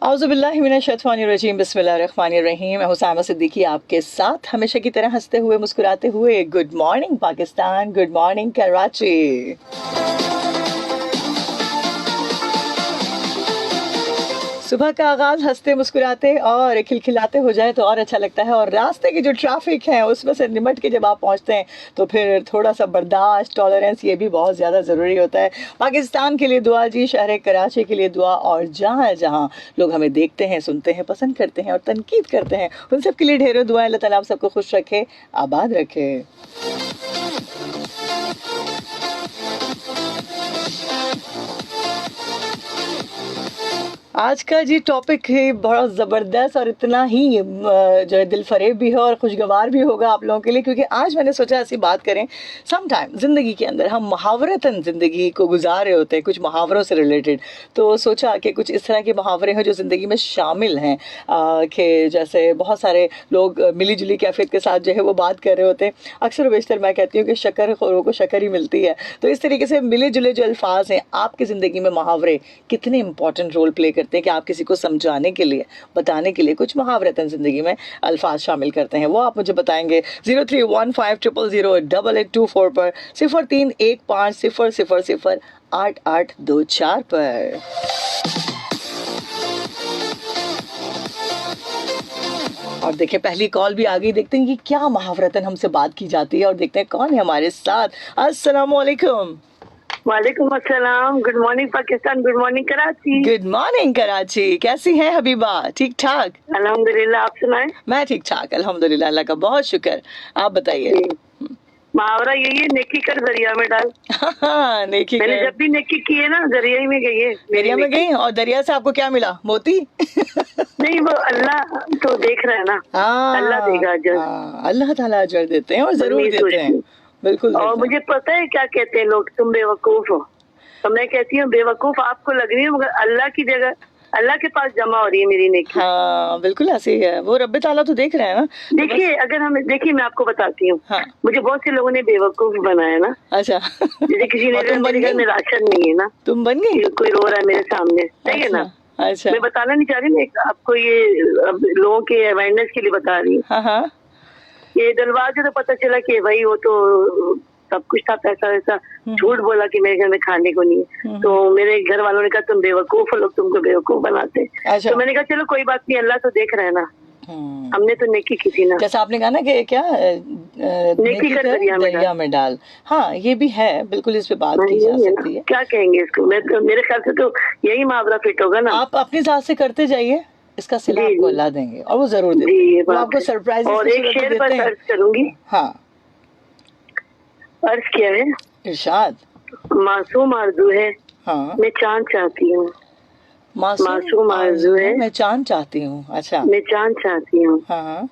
औज़ुबिल्लाहिमिनश्शैतानिर्रजीम बिस्मिल्लाहिर्रहमानिर्रहीम। मैं हुसैमा सिद्दीकी आपके साथ हमेशा की तरह हंसते हुए मुस्कुराते हुए। Good morning Pakistan, good morning Karachi. सुबह का आगाज़ हंसते मुस्कुराते और खिलखिलाते हो जाए तो और अच्छा लगता है। और रास्ते की जो ट्रैफिक है उसमें से निमट के जब आप पहुंचते हैं तो फिर थोड़ा सा बर्दाश्त, टॉलरेंस, ये भी बहुत ज़्यादा ज़रूरी होता है। पाकिस्तान के लिए दुआ जी, शहर कराची के लिए दुआ, और जहाँ जहाँ लोग हमें देखते हैं, सुनते हैं, पसंद करते हैं और तनकीद करते हैं, उन सब के लिए ढेरों दुआएं। अल्लाह ताला आप सबको खुश रखे, आबाद रखे। आज का जी टॉपिक है बहुत ज़बरदस्त और इतना ही जो है दिल फरेब भी है और खुशगवार भी होगा आप लोगों के लिए, क्योंकि आज मैंने सोचा ऐसी बात करें। सम टाइम ज़िंदगी के अंदर हम मुहावरतन ज़िंदगी को गुजार रहे होते हैं, कुछ मुहावरों से रिलेटेड। तो सोचा कि कुछ इस तरह के मुहावरे हैं जो ज़िंदगी में शामिल हैं, कि जैसे बहुत सारे लोग मिली जुली कैफियत के साथ जो है वो बात कर रहे होते हैं। अक्सर बेशतर मैं कहती हूँ कि शक्कर खोरों को शक्कर ही मिलती है। तो इस तरीके से मिले जुले जो अल्फाज हैं आपकी ज़िंदगी में, मुहावरे कितने इंपॉर्टेंट रोल प्ले करते हैं कि आप किसी को समझाने के लिए, बताने के लिए कुछ मुहावरतन ज़िंदगी में अल्फाज शामिल करते हैं, वो आप मुझे बताएंगे 0315000824 पर, 0315008824 पर। और देखिए पहली कॉल भी आ गई, देखते हैं कि क्या मुहावरतन हमसे बात की जाती है और देखते हैं कौन है हमारे साथ। अस्सलाम वालेकुम। वालेकुम अस्सलाम। Good morning Pakistan, good morning Karachi. Good morning Karachi. कैसी हैं हबीबा? ठीक ठाक? अल्हम्दुलिल्लाह, आप सुनाएं? मैं ठीक ठाक अल्हम्दुलिल्लाह, अल्लाह का बहुत शुक्र। आप बताइए। मुहावरा यही है, नेकी कर दरिया में डाल। हाँ, नेकी मैंने कर। जब भी नेकी की है ना, दरिया ही में गई है। दरिया में गई और दरिया से आपको क्या मिला? मोती? नहीं, वो अल्लाह तो देख रहा है ना। अल्लाह देगा अजर। अल्लाह ताला अजर देते हैं और जरूर देते हैं, बिल्कुल। और मुझे पता है क्या कहते हैं लोग, तुम बेवकूफ हो। तो मैं कहती हूँ बेवकूफ आपको लग रही है, मगर अल्लाह की जगह अल्लाह के पास जमा हो रही है मेरी नेकी। हाँ बिल्कुल ऐसे ही है, वो रब्बे ताला तो देख रहे हैं ना। देखिए, अगर हम देखिए, मैं आपको बताती हूँ। हाँ। मुझे बहुत से लोगों ने बेवकूफ बनाया ना। अच्छा। जैसे किसी ने, मेरे घर में राशन नहीं है ना, तुम बन गई? कोई रो रहा है मेरे सामने, सही है ना। अच्छा। मैं बताना नहीं चाह रही, मैं आपको ये लोगों के अवेयरनेस के लिए बता रही हूँ। हाँ। ये दलवार से तो पता चला कि भाई वो तो सब कुछ था, पैसा वैसा, झूठ बोला कि मेरे घर में खाने को नहीं है। तो मेरे घर वालों ने कहा तुम बेवकूफ हो, लोग तुमको बेवकूफ बनाते। अच्छा। तो मैंने कहा चलो कोई बात नहीं, अल्लाह तो देख रहा है ना। हमने तो नेकी की थी ना। जैसा आपने कहा ना कि क्या नेकी कर दरिया में डाल। हाँ, ये भी है, बिल्कुल इस पे बात की जा सकती है। क्या कहेंगे इसको? मैं तो, मेरे ख्याल से तो यही मुहावरा फिट होगा ना। आप अपनी जात से करते जाइए, इसका सिला आपको अल्लाह देंगे और वो जरूर देंगे। वो आपको सरप्राइज और एक शेर पर अर्ज करूंगी। हाँ, अर्ज क्या है? इरशाद। मासूम आरज़ू है, हाँ, मैं चांद चाहती हूँ। मासूम आरज़ू है, मैं चांद चाहती हूँ। अच्छा, मैं चांद चाहती हूँ। हाँ।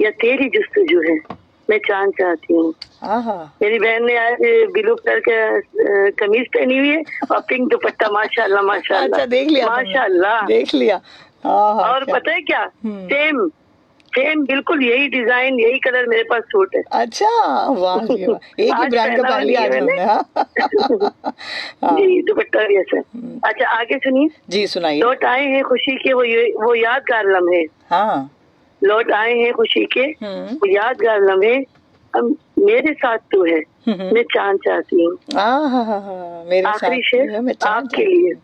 या तेरी जुस्तजू है, मैं चांद चाहती हूँ। मेरी बहन ने आज ब्लू कलर का कमीज पहनी हुई है और पिंक दुपट्टा। माशाल्लाह माशाल्लाह। अच्छा, देख लिया, माशाल्लाह, देख लिया। और पता है क्या, सेम बिल्कुल यही डिजाइन, यही कलर मेरे पास सूट है। अच्छा, वाह जी वाह, एक ही ब्रांड का पहन लिया आज हमने। जी, दुपट्टा भी ऐसा। अच्छा, आगे सुनिए जी, सुनाइए। लौट आए हैं खुशी के वो यादगार लम्हे। हाँ, लौट आए हैं खुशी के वो यादगार लम्हे, अब मेरे साथ तू है, मैं चांद चाहती हूँ। मेरे आखिरी शेर आपके लिए,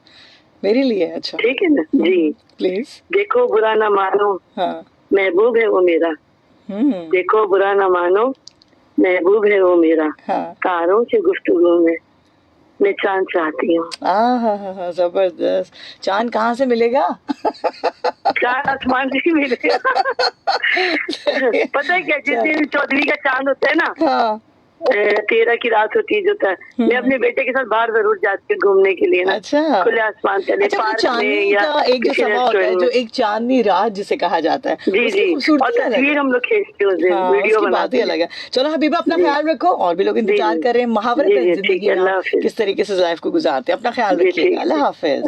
मेरे लिए। अच्छा, ठीक है ना जी। प्लीज। देखो बुरा ना मानो, महबूब है वो मेरा। देखो बुरा ना मानो, महबूब है वो मेरा। तारों से गुफ्तगू में मैं चांद चाहती हूँ। जबरदस्त। चांद कहाँ से मिलेगा? चांद आसमान से मिलेगा। पता है क्या, जिस दिन चौधरी का चांद होता है ना, 13 की रात होती है जो था, मैं अपने बेटे के साथ बाहर जरूर जाती हूँ घूमने के लिए ना। अच्छा, खुले आसमान तले, पार्क में या एक जो समा होता है, जो एक चांदनी रात जिसे कहा जाता है। जी जी, और तस्वीर हम लोग खींचते हैं उस दिन, वीडियो बनाते हैं, अलग है। चलो हबीबा, अपना ख्याल रखो, और भी लोग इंतजार कर रहे हैं मुहावरतन जिंदगी में किस तरीके से लाइफ को गुजारते हैं। अपना ख्याल रखिएगा, अल्लाह हाफिज।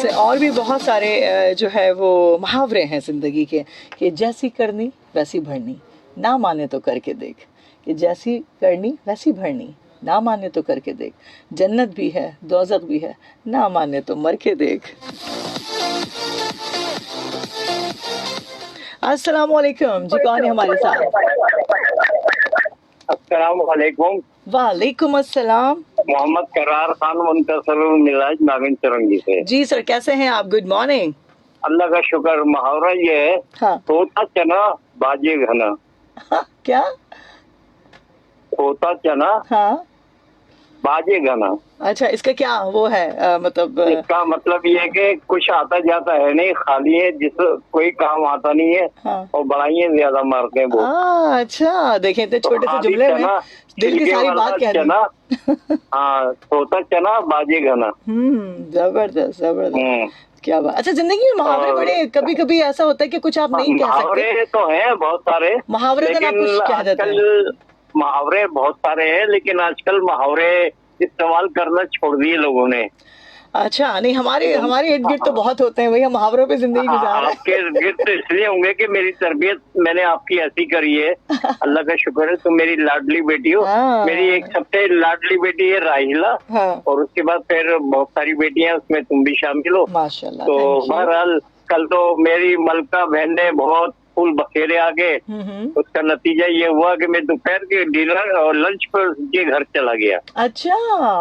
ऐसे और भी बहुत सारे जो है वो मुहावरे हैं ज़िंदगी के, कि जैसी करनी वैसी भरनी, ना माने तो करके देख। कि जैसी करनी वैसी भरनी, ना माने तो करके देख। जन्नत भी है दोज़ख भी है, ना माने तो मर के देख। अस्सलाम वालेकुम जी, कौन है हमारे साथ? अस्सलाम वालेकुम। वालेकुम अस्सलाम। मोहम्मद करार खान मुंतसरुल मिलाज नागिन चरंगी से। जी सर, कैसे हैं आप? Good morning. अल्लाह का शुक्र। मुहावरा ये है, हाँ। होता चना बाजे घना। हाँ, क्या? होता चना हाँ, बाजे घना। अच्छा, इसका क्या वो है मतलब इसका मतलब ये है कि कुछ आता जाता है नहीं, खाली है, जिस कोई काम आता नहीं है। हाँ। और बढ़ाइए ज्यादा मारते हैं वो। अच्छा, देखें तो छोटे से जुमले में दिल की सारी बात कह दी। हाँ, होता चना बाजे घना। जबरदस्त जबरदस्त, क्या बात। अच्छा, जिंदगी में मुहावरे बड़े, कभी कभी ऐसा होता है कि कुछ आप नहीं कह सकते। मुहावरे तो हैं बहुत सारे, मुहावरे तो आप कुछ कह देते हैं। मुहावरे बहुत सारे हैं, लेकिन आजकल मुहावरे इस्तेमाल करना छोड़ दिए लोगों ने। अच्छा, नहीं, हमारे इर्द गिर्द तो बहुत होते हैं भैया, मुहावरों पे जिंदगी गुजार रहे हैं। आपके इर्द गिर्द तो इसलिए होंगे कि मेरी तरबियत मैंने आपकी ऐसी करी है। अल्लाह का शुक्र है, तुम मेरी लाडली बेटी हो। मेरी एक सबसे लाडली बेटी है राहिला, और उसके बाद फिर बहुत सारी बेटियां, उसमें तुम भी शामिल हो माशाल्लाह। तो बहरहाल कल तो मेरी मलका बहन ने बहुत फूल बखेरे आगे। उसका नतीजा ये हुआ कि मैं दोपहर के डिनर और लंच पर उसके घर चला गया। अच्छा,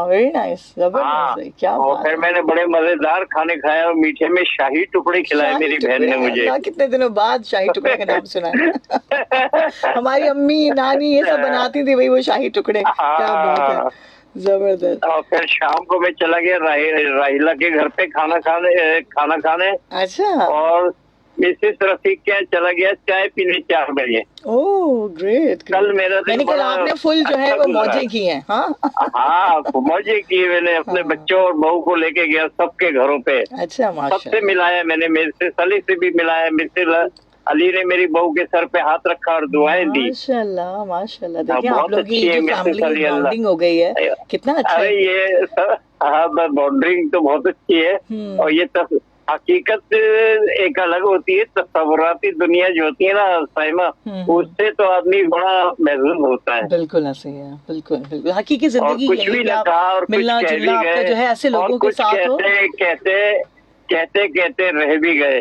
वेरी नाइस, जबरदस्त, क्या और बात फिर मैंने बड़े मजेदार खाने खाए और मीठे में शाही टुकड़े खिलाए मेरी बहन ने मुझे। कितने दिनों बाद शाही टुकड़े का नाम सुना है। हमारी अम्मी नानी ये सब बनाती थी, वही वो शाही टुकड़े। क्या बात है, जबरदस्त। और फिर शाम को मैं चला गया राहिला के घर पे खाना खाने। अच्छा। और मिसेस रफीक के यहाँ चला गया चाय पीने 4 बजे। Oh great. कल मेरा दिन कल आपने फुल जो है वो मौजें की हैं। हाँ, मौजे किए मैंने। अपने बच्चों और बहू को लेके गया सबके घरों पे। अच्छा, माशाल्लाह। सबसे मिलाया मैंने, मिसेस अली से भी मिलाया। मिसेस अली ने मेरी बहू के सर पे हाथ रखा और दुआएं दी। माशाल्लाह माशाल्लाह। देखिए आप बहुत लोग अच्छी की है जो मिसेस अली। फैमिली बॉन्डिंग हो गई है, कितना अच्छा है। अरे ये बॉन्डिंग तो बहुत अच्छी है। और ये हकीकत एक अलग होती है, तस्वुराती दुनिया जो होती है ना साइमा, उससे तो आदमी बड़ा महसूस होता है। बिल्कुल ऐसे ही है, बिल्कुल बिल्कुल हकीकी जिंदगी। कुछ भी न कहा और मिलना जुलना आपका जो है ऐसे लोगों के साथ हो। कहते रह भी गए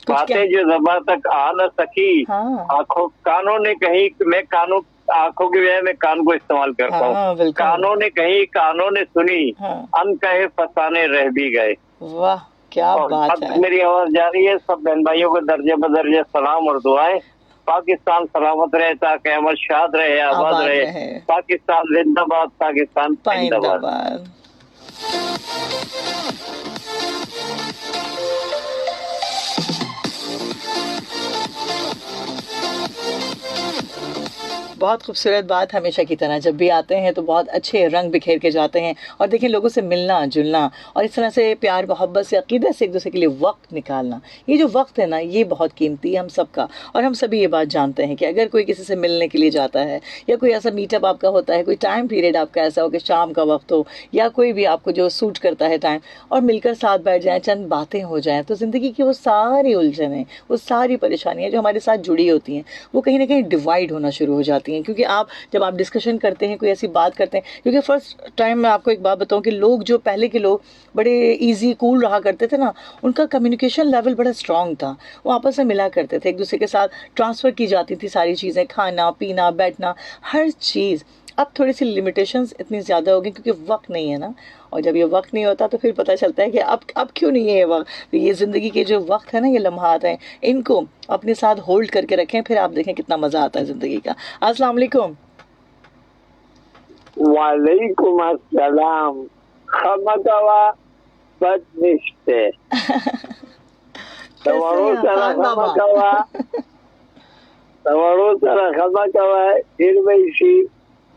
बातें जो ज़बां तक आ न सकी। आंखों कानों ने कही, मैं कानों आंखों की वजह में कान को इस्तेमाल करता हूँ। कानों ने कही, कानों ने सुनी, अनकहे फसाने रह भी गए। वाह, क्या बात है। मेरी आवाज जा रही है। सब बहन भाइयों को दर्जे बदर्जे सलाम और दुआएं। पाकिस्तान सलामत रहे, ताकि अमर शाद रहे, आबाद रहे। पाकिस्तान जिंदाबाद, पाकिस्तान जिंदाबाद। बहुत खूबसूरत बात। हमेशा की तरह जब भी आते हैं तो बहुत अच्छे रंग बिखेर के जाते हैं। और देखिए, लोगों से मिलना जुलना और इस तरह से प्यार मोहब्बत से अकीदत से एक दूसरे के लिए वक्त निकालना, ये जो वक्त है ना, ये बहुत कीमती है हम सबका। और हम सभी ये बात जानते हैं कि अगर कोई किसी से मिलने के लिए जाता है या कोई ऐसा मीटअप आपका होता है, कोई टाइम पीरियड आपका ऐसा हो कि शाम का वक्त हो या कोई भी आपको जो सूट करता है टाइम, और मिलकर साथ बैठ जाएँ, चंद बातें हो जाएँ, तो ज़िंदगी की वो सारी उलझनें, वो सारी परेशानियाँ जो हमारे साथ जुड़ी होती हैं, वो कहीं ना कहीं डिवाइड होना शुरू हो जाती हैं। क्योंकि जब आप डिस्कशन करते हैं, कोई ऐसी बात करते हैं, क्योंकि फर्स्ट टाइम मैं आपको एक बात बताऊं कि लोग जो पहले के लोग बड़े इजी कूल रहा करते थे ना, उनका कम्युनिकेशन लेवल बड़ा स्ट्रांग था। वो आपस में मिला करते थे, एक दूसरे के साथ ट्रांसफ़र की जाती थी सारी चीज़ें, खाना पीना बैठना हर चीज़। अब थोड़ी सी लिमिटेशंस इतनी ज़्यादा हो गई क्योंकि वक्त नहीं है ना। और जब ये वक्त नहीं होता तो फिर पता चलता है कि अब क्यों नहीं है ये वक्त। तो ये ज़िंदगी के जो वक्त है ना, ये लम्हात हैं, इनको अपने साथ होल्ड करके रखें, फिर आप देखें कितना मज़ा आता है ज़िंदगी का। अस्सलाम वालेकुम। वालेकुम अस्सलाम। खमकवा बदनिश्ते तवरो सारा खमकवा इरवैसी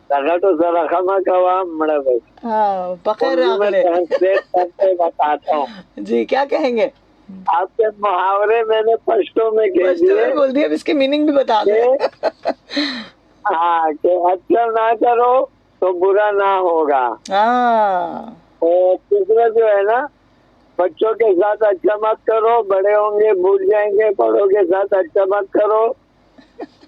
तगटो सारा खमकवा मड़वै। हाँ, बखैर करते बताता हूँ जी, क्या कहेंगे? आपके मुहावरे मैंने पश्तो में कह दिए, बोल दिया, अब इसके मीनिंग भी बता दे। हाँ, कि अच्छा ना करो तो बुरा ना होगा। हाँ, और दूसरा जो है ना, बच्चों के साथ अच्छा मत करो, बड़े होंगे भूल जाएंगे, बड़ों के साथ अच्छा मत करो,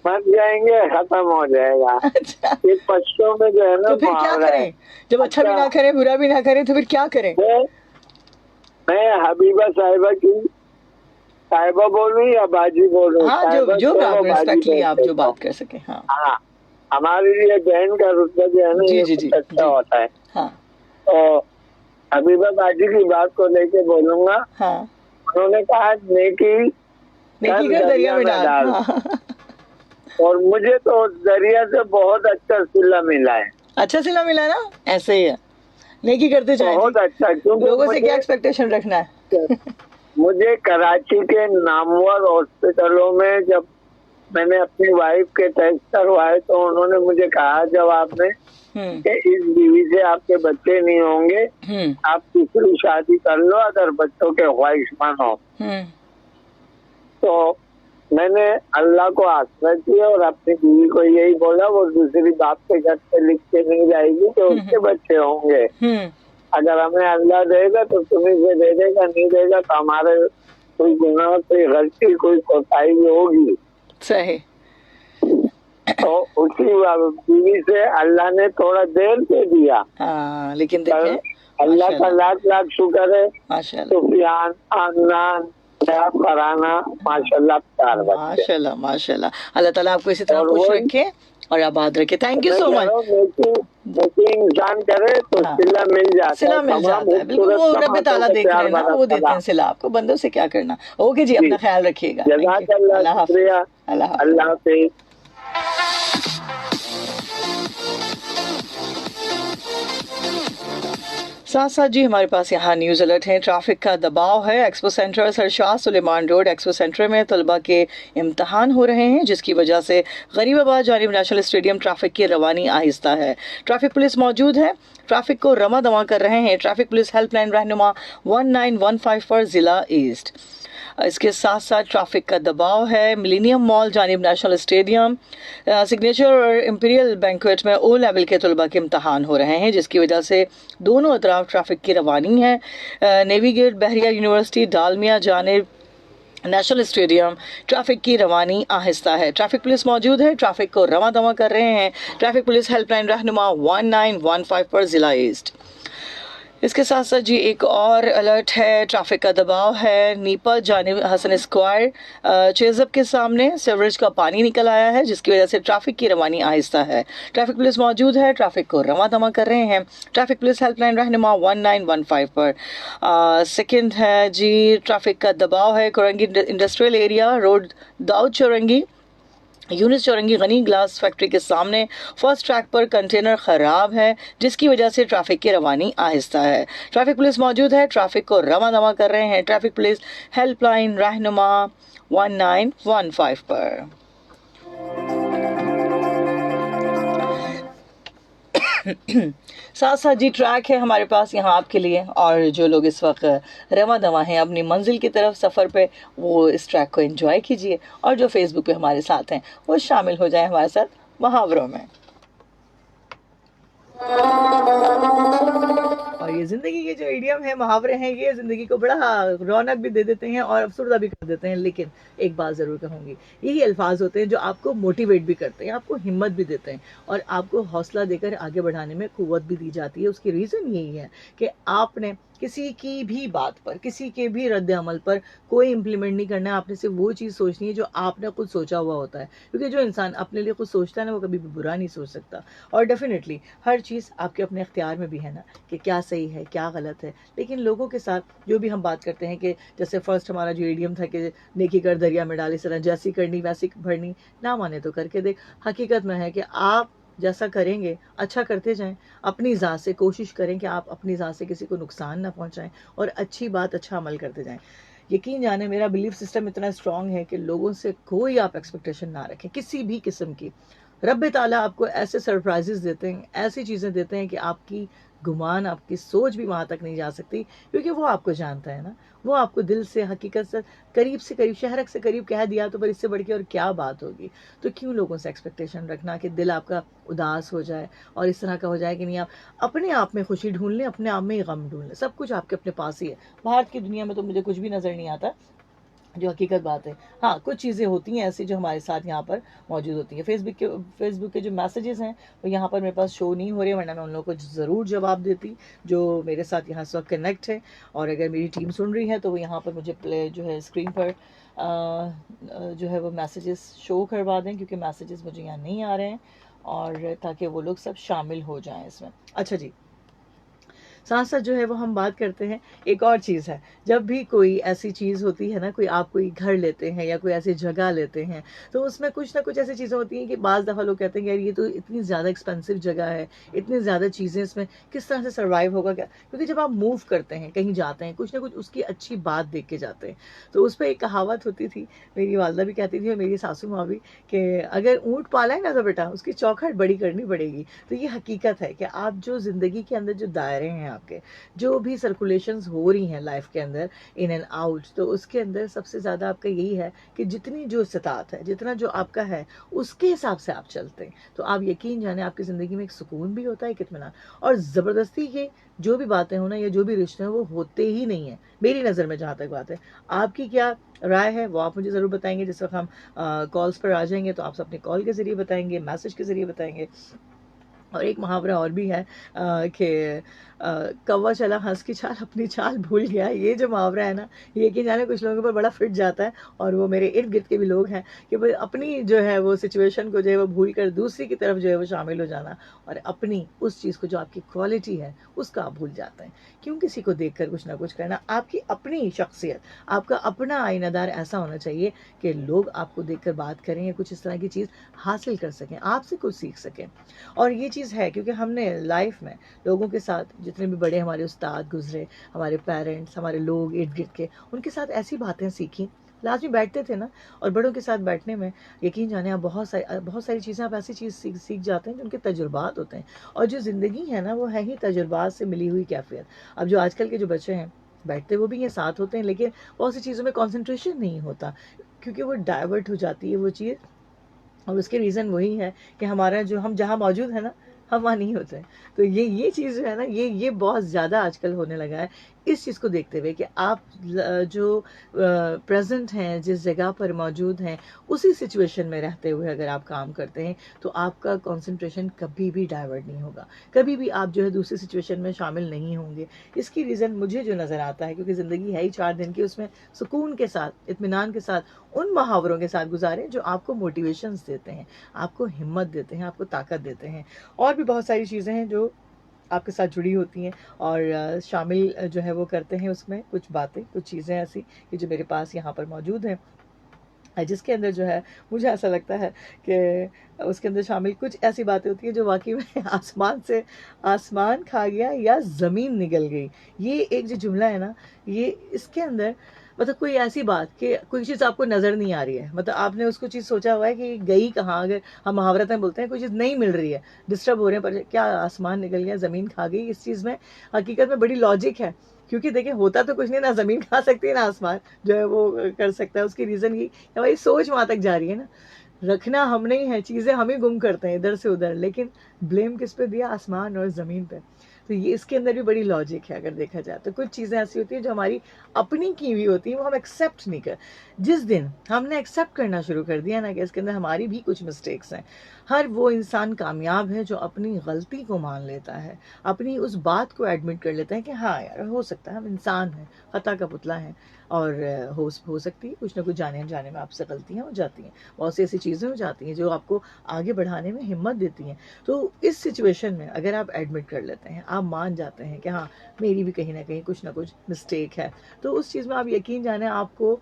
मर जाएंगे, खत्म हो जाएगा। अच्छा, ये पश्चिमों में जो है ना तो फिर क्या मुहावरा है। करें? जब अच्छा भी ना करें, बुरा भी ना करें, तो फिर क्या करें? मैं हबीबा साहिबा बोलूं या बाजी बोलूं? हाँ, जो भी आप रेस्पेक्टली आप जो बात कर सके। हाँ हाँ, हमारे लिए बहन का रुतबा जो है ना जी ये जी कुछ जी अच्छा जी। होता है। हाँ तो हबीबा बाजी की बात को लेके बोलूंगा। हाँ, उन्होंने कहा नेकी नेकी कर दरिया में डाल। हाँ। और मुझे तो दरिया से बहुत अच्छा सिला मिला है। अच्छा सिला मिला ना, ऐसे ही है, नेकी करते जाएं बहुत जी। अच्छा, क्योंकि लोगों से क्या एक्सपेक्टेशन रखना है? मुझे कराची के नामवर हॉस्पिटलों में जब मैंने अपनी वाइफ के टेस्ट करवाए तो उन्होंने मुझे कहा जवाब में कि इस बीवी से आपके बच्चे नहीं होंगे, आप दूसरी शादी कर लो अगर बच्चों के ख्वाहिशमंद हो। तो मैंने अल्लाह को आश्रय किया और अपनी बीवी को यही बोला, वो दूसरी बाप के घर पे लिख के नहीं जाएगी तो उसके बच्चे होंगे। अगर हमें अल्लाह देगा तो तुम्हें से दे देगा, नहीं देगा तो हमारे कोई गुनाह, कोई गलती, कोई कोताही होगी। सही। तो उसी बीवी से अल्लाह ने थोड़ा देर से दिया। हाँ, लेकिन देखिए अल्लाह का लाख लाख शुक्र है। माशाल्लाह सुफियान, आनंद, फराना, माशाल्लाह, प्यार बच्चे। माशाल्लाह माशाल्लाह। अल्लाह ताला आपको इसी तरह खुश रखे और आबाद रखे। Thank you so much. इंसान करे तो सिला मिल जाता है। सिला मिल जाता है, बिल्कुल। वो रब ताला देख रहे हैं ना, वो देते हैं सिला आपको, बंदों से क्या करना। ओके जी, अपना ख्याल रखिएगा। अल्लाह हाफिज़। अल्लाह हाफिज़। साथ साथ जी हमारे पास यहाँ न्यूज़ अलर्ट है। ट्रैफिक का दबाव है। Expo centre Sir Shah Suleman road expo centre में तलबा के इम्तहान हो रहे हैं, जिसकी वजह से गरीबाबाद जानिब नेशनल स्टेडियम ट्रैफिक की रवानी आहिस्ता है। ट्रैफिक पुलिस मौजूद है, ट्रैफिक को रमा दमा कर रहे हैं। ट्रैफिक पुलिस हेल्पलाइन रहनुमा 1915 पर ज़िला ईस्ट। इसके साथ साथ ट्रैफिक का दबाव है मिलेनियम मॉल जानिब नेशनल स्टेडियम, सिग्नेचर और इंपीरियल बैंक्वेट में ओ लेवल के तलबा के इम्तहान हो रहे हैं, जिसकी वजह से दोनों अतराफ ट्रैफिक की रवानी है। नेवी गेट बहरिया यूनिवर्सिटी डालमिया जानिब नेशनल स्टेडियम ट्रैफिक की रवानी आहिस्ता है। ट्रैफिक पुलिस मौजूद है, ट्रैफिक को रवा दमा कर रहे हैं। ट्रैफिक पुलिस हेल्पलाइन रहनुमा 1915 पर ज़िला ईस्ट। इसके साथ साथ जी एक और अलर्ट है। ट्रैफिक का दबाव है नीपा जानिब हसन स्क्वायर चेजब के सामने सीवरेज का पानी निकल आया है, जिसकी वजह से ट्रैफिक की रवानी आहिस्ता है। ट्रैफिक पुलिस मौजूद है, ट्रैफिक को रवा दमा कर रहे हैं। ट्रैफिक पुलिस हेल्पलाइन रहनुमा 1915 पर। सेकंड है जी ट्रैफिक का दबाव है Korangi industrial area road Dawood Chowrangi Younis Chowrangi Ghani glass factory के सामने फर्स्ट ट्रैक पर कंटेनर खराब है, जिसकी वजह से ट्रैफिक की रवानी आहिस्ता है। ट्रैफिक पुलिस मौजूद है, ट्रैफिक को रवा दमा कर रहे हैं। ट्रैफिक पुलिस हेल्पलाइन रहनुमा 1915 पर। साथ साथ जी ट्रैक है हमारे पास यहाँ आपके लिए, और जो लोग इस वक्त रवा दवा हैं अपनी मंजिल की तरफ सफ़र पे, वो इस ट्रैक को एंजॉय कीजिए, और जो फेसबुक पे हमारे साथ हैं वो शामिल हो जाए हमारे साथ मुहावरों में। और ये ज़िंदगी के जो इडियम है, मुहावरे हैं, ये ज़िंदगी को बड़ा रौनक भी दे देते हैं और अफसरदा भी कर देते हैं। लेकिन एक बात ज़रूर कहूँगी, यही अल्फाज होते हैं जो आपको मोटिवेट भी करते हैं, आपको हिम्मत भी देते हैं और आपको हौसला देकर आगे बढ़ाने में क़ुव्वत भी दी जाती है। उसकी रीज़न यही है कि आपने किसी की भी बात पर, किसी के भी रद्द अमल पर कोई इम्प्लीमेंट नहीं करना है। आपने सिर्फ वो चीज़ सोचनी है जो आपने खुद सोचा हुआ होता है, क्योंकि जो इंसान अपने लिए खुद सोचता है ना, वो कभी भी बुरा नहीं सोच सकता। और डेफिनेटली हर चीज़ आपके अपने इख्तियार में भी है ना, कि क्या सही है क्या गलत है। लेकिन लोगों के साथ जो भी हम बात करते हैं कि जैसे फर्स्ट हमारा जो इडियम था कि नेकी कर दरिया में डाली, तरह जैसी करनी वैसी भरनी, ना माने तो करके देख। हकीकत में है कि आप जैसा करेंगे अच्छा करते जाएं, अपनी ज़ात से कोशिश करें कि आप अपनी ज़ात से किसी को नुकसान ना पहुंचाएं और अच्छी बात अच्छा अमल करते जाएं। यकीन जाने मेरा बिलीफ सिस्टम इतना स्ट्रांग है कि लोगों से कोई आप एक्सपेक्टेशन ना रखें किसी भी किस्म की। रब ताला आपको ऐसे सरप्राइजेस देते हैं, ऐसी चीज़ें देते हैं कि आपकी गुमान, आपकी सोच भी वहाँ तक नहीं जा सकती, क्योंकि वो आपको जानता है ना। वो आपको दिल से, हकीकत से करीब, शहरक से करीब कह दिया तो पर इससे बढ़ के और क्या बात होगी। तो क्यों लोगों से एक्सपेक्टेशन रखना कि दिल आपका उदास हो जाए और इस तरह का हो जाए कि नहीं, आप अपने आप में खुशी ढूंढ लें, अपने आप में ही गम ढूंढ लें। सब कुछ आपके अपने पास ही है। भारत की दुनिया में तो मुझे कुछ भी नज़र नहीं आता, जो हकीकत बात है। हाँ, कुछ चीज़ें होती हैं ऐसी जो हमारे साथ यहाँ पर मौजूद होती हैं। फेसबुक के जो मैसेजेस हैं वो यहाँ पर मेरे पास शो नहीं हो रहे, वरना मैं उन लोगों को ज़रूर जवाब देती जो मेरे साथ यहाँ इस वक्त कनेक्ट है। और अगर मेरी टीम सुन रही है तो वो यहाँ पर मुझे जो है स्क्रीन पर जो है वो मैसेजेस शो करवा दें, क्योंकि मैसेजेस मुझे यहाँ नहीं आ रहे हैं, और ताकि वो लोग सब शामिल हो जाएँ इसमें। अच्छा जी, साथ साथ जो है वो हम बात करते हैं, एक और चीज़ है, जब भी कोई ऐसी चीज़ होती है ना, आप कोई घर लेते हैं या कोई ऐसी जगह लेते हैं, तो उसमें कुछ ना कुछ ऐसी चीज़ें होती हैं कि बाज़ दफ़ा लोग कहते हैं यार ये तो इतनी ज़्यादा एक्सपेंसिव जगह है, इतनी ज़्यादा चीज़ें इसमें किस तरह से सर्वाइव होगा क्या। क्योंकि जब आप मूव करते हैं, कहीं जाते हैं, कुछ ना कुछ उसकी अच्छी बात देख के जाते हैं। तो उस पर एक कहावत होती थी, मेरी वालदा भी कहती थी और मेरी सासू माँ भी, कि अगर ऊँट पाला है ना तो बेटा उसकी चौखट बड़ी करनी पड़ेगी। तो ये हकीकत है कि आप जो ज़िंदगी के अंदर जो दायरे हैं, आपके जो भी सर्कुलेशंस हो रही हैं लाइफ के अंदर, इन एंड आउट, तो उसके अंदर सबसे ज़्यादा आपका यही है कि जितनी जो इस्तात है, जितना जो आपका है, उसके हिसाब से आप चलते हैं। तो आप यकीन जाने आपकी ज़िंदगी में एक सुकून भी होता है, एक इत्मीनान। और ज़बरदस्ती के जो भी बातें हो ना, या जो भी रिश्ते हैं, वो होते ही नहीं है मेरी नज़र में। जहाँ तक बात है, आपकी क्या राय है वो आप मुझे ज़रूर बताएंगे। जिस वक्त हम कॉल्स पर आ जाएंगे तो आप अपने कॉल के ज़रिए बताएंगे, मैसेज के ज़रिए बताएंगे। और एक मुहावरा और भी है कि कौवा चला हंस की चाल, अपनी चाल भूल गया। ये जो मुहावरा है ना, ये कि जाने कुछ लोगों पर बड़ा फिट जाता है, और वो मेरे इर्द गिर्द के भी लोग हैं कि भाई अपनी जो है वो सिचुएशन को जो है वो भूल कर दूसरी की तरफ जो है वो शामिल हो जाना, और अपनी उस चीज़ को जो आपकी क्वालिटी है उसका आप भूल जाते हैं। क्यों किसी को देख कर कुछ ना कुछ करना। आपकी अपनी शख्सियत, आपका अपना आईनादार ऐसा होना चाहिए कि लोग आपको देख कर बात करें या कुछ इस तरह की चीज़ हासिल कर सकें, आपसे कुछ सीख सकें। और ये चीज़ है क्योंकि हमने लाइफ में लोगों के साथ, जितने भी बड़े हमारे उस्ताद गुजरे, हमारे पेरेंट्स, हमारे लोग इर्द गिर्द के, उनके साथ ऐसी बातें सीखी। लाजमी बैठते थे ना, और बड़ों के साथ बैठने में यकीन जाने आप बहुत सारी चीज़ें आप ऐसी चीज़ सीख जाते हैं जो उनके तजुर्बात होते हैं। और जो ज़िंदगी है ना, वो है ही तजुर्बात से मिली हुई कैफियत। अब जो आजकल के जो बच्चे हैं, बैठते वो भी हैं, साथ होते हैं, लेकिन बहुत सी चीज़ों में कॉन्सेंट्रेशन नहीं होता, क्योंकि वो डाइवर्ट हो जाती है वो चीज़। और उसके रीज़न वही है कि हमारा जो, हम जहाँ मौजूद है ना, हम वहाँ नहीं होते। तो ये चीज़ जो है ना, ये बहुत ज़्यादा आजकल होने लगा है। इस चीज़ को देखते हुए कि आप जो प्रेजेंट हैं, जिस जगह पर मौजूद हैं, उसी सिचुएशन में रहते हुए अगर आप काम करते हैं तो आपका कंसंट्रेशन कभी भी डाइवर्ट नहीं होगा, कभी भी आप जो है दूसरी सिचुएशन में शामिल नहीं होंगे। इसकी रीज़न मुझे जो नज़र आता है, क्योंकि ज़िंदगी है ही 4 दिन की, उसमें सुकून के साथ, इत्मीनान के साथ, उन मुहावरों के साथ गुजारें जो आपको मोटिवेशंस देते हैं, आपको हिम्मत देते हैं, आपको ताकत देते हैं। और भी बहुत सारी चीज़ें हैं जो आपके साथ जुड़ी होती हैं, और शामिल जो है वो करते हैं उसमें कुछ बातें, कुछ चीज़ें ऐसी कि जो मेरे पास यहाँ पर मौजूद हैं, जिसके अंदर जो है मुझे ऐसा लगता है कि उसके अंदर शामिल कुछ ऐसी बातें होती हैं जो वाकई में आसमान से आसमान खा गया या ज़मीन निगल गई। ये एक जो जुमला है ना, ये इसके अंदर मतलब कोई ऐसी बात कि कोई चीज़ आपको नज़र नहीं आ रही है, मतलब आपने उसको चीज़ सोचा हुआ है कि गई कहाँ। अगर हम मुहावरत में बोलते हैं कोई चीज़ नहीं मिल रही है, डिस्टर्ब हो रहे हैं, पर क्या आसमान निकल गया, ज़मीन खा गई, इस चीज़ में हकीकत में बड़ी लॉजिक है। क्योंकि देखिए, होता तो कुछ नहीं, ना ज़मीन खा सकती है ना आसमान जो है वो कर सकता है। उसकी रीज़न ये भाई सोच वहाँ तक जा रही है ना, रखना हम नहीं है, चीज़ें हम ही गुम करते हैं इधर से उधर, लेकिन ब्लेम किस पे दिया, आसमान और ज़मीन पे। तो ये इसके अंदर भी बड़ी लॉजिक है अगर देखा जाए तो। कुछ चीज़ें ऐसी होती हैं जो हमारी अपनी की हुई होती हैं, वो हम एक्सेप्ट नहीं कर। जिस दिन हमने एक्सेप्ट करना शुरू कर दिया ना कि इसके अंदर हमारी भी कुछ मिस्टेक्स हैं, हर वो इंसान कामयाब है जो अपनी गलती को मान लेता है, अपनी उस बात को एडमिट कर लेता है कि हाँ यार, हो सकता है हम इंसान हैं, खता का पुतला हैं, और हो सकती है कुछ ना कुछ जाने अनजाने में आपसे गलतियाँ हो जाती हैं, बहुत सी ऐसी चीज़ें हो जाती हैं जो आपको आगे बढ़ाने में हिम्मत देती हैं। तो इस सिचुएशन में अगर आप एडमिट कर लेते हैं, आप मान जाते हैं कि हाँ मेरी भी कहीं ना कुछ मिस्टेक है, तो उस चीज़ में आप यकीन जाने आपको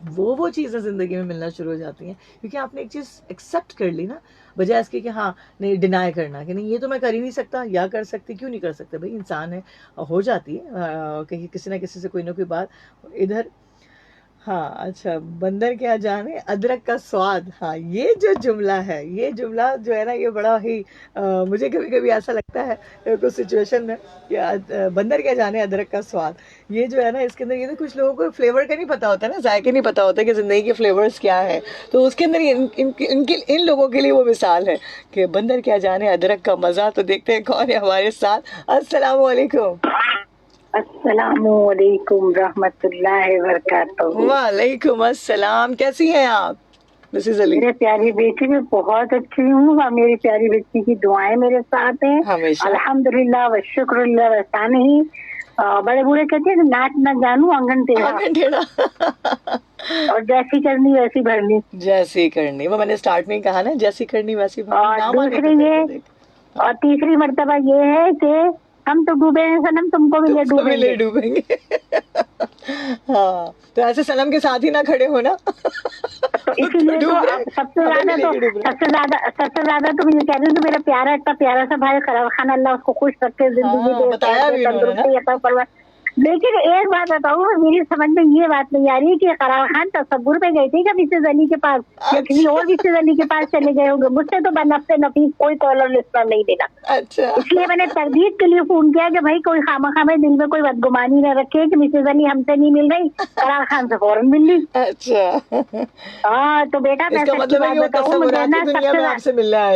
वो चीज़ें ज़िंदगी में मिलना शुरू हो जाती हैं, क्योंकि आपने एक चीज़ एक्सेप्ट कर ली ना, बजाय इसके कि हाँ नहीं डिनाई करना कि नहीं ये तो मैं कर ही नहीं सकता, या कर सकती, क्यों नहीं कर सकते भाई, इंसान है, हो जाती है कहीं किसी ना किसी से कोई ना कोई बात। इधर हाँ अच्छा, बंदर क्या जाने अदरक का स्वाद। हाँ, ये जो जुमला है, ये जुमला जो है ना, ये बड़ा ही मुझे कभी कभी ऐसा लगता है कुछ सिचुएशन में कि बंदर क्या जाने अदरक का स्वाद। ये जो है ना, इसके अंदर ये तो कुछ लोगों को फ्लेवर का नहीं पता होता ना, जायके नहीं पता होता कि जिंदगी के फ्लेवर्स क्या है, तो उसके अंदर इन लोगों के लिए वो मिसाल है कि बंदर क्या जाने अदरक का मजा। तो देखते हैं कौन है हमारे साथ। अस्सलाम वालेकुम। अस्सलामुअलैकुम रहमतुल्लाहि व बरकातहू। वालेकुम अस्सलाम। कैसी हैं आप मिसेस अली? मेरे प्यारी बेटी में बहुत अच्छी हूँ और मेरी प्यारी बेटी की दुआएं मेरे साथ हैं हमेशा। अल्हम्दुलिल्लाह व शुक्रुल्लाह व सानही। बड़े बूढ़े कहते हैं नाच न जानू आंगन टेढ़ा और जैसी करनी वैसी भरनी। जैसी करनी, वो मैंने स्टार्ट में ही कहा ना, जैसी करनी वैसी भरनी। और दूसरी ये और तीसरी मर्तबा ये है कि हम तो डूबे हैं सनम, तुमको भी ले डूबेंगे। हाँ, तो ऐसे सनम के साथ ही ना खड़े हो ना। तो इसीलिए तो सबसे ज्यादा तो मुझे कह रही हूँ, तो मेरा प्यारा इतना प्यारा सा भाई खराब खान, अल्लाह उसको खुश रखे, जिंदगी दे, तंदुरुस्ती अता फरमाए। लेकिन एक बात बताऊँ, मेरी समझ में ये बात नहीं आ रही कि करार खान तसव्वुर पे गए थे क्या मिसेज अली के पास, या किसी और मिसेज अली के पास चले गए होंगे। मुझसे तो बनफ्से नफीस कोई कॉलर लिस्टर नहीं देना। अच्छा, इसलिए मैंने तरदीद के लिए फोन किया कि भाई कोई खामा में दिल में कोई बदगुमानी न रखे कि मिसेज अली हमसे नहीं मिल रही, करार खान से फौरन मिल ली। अच्छा, हाँ तो बेटा इसका मतलब है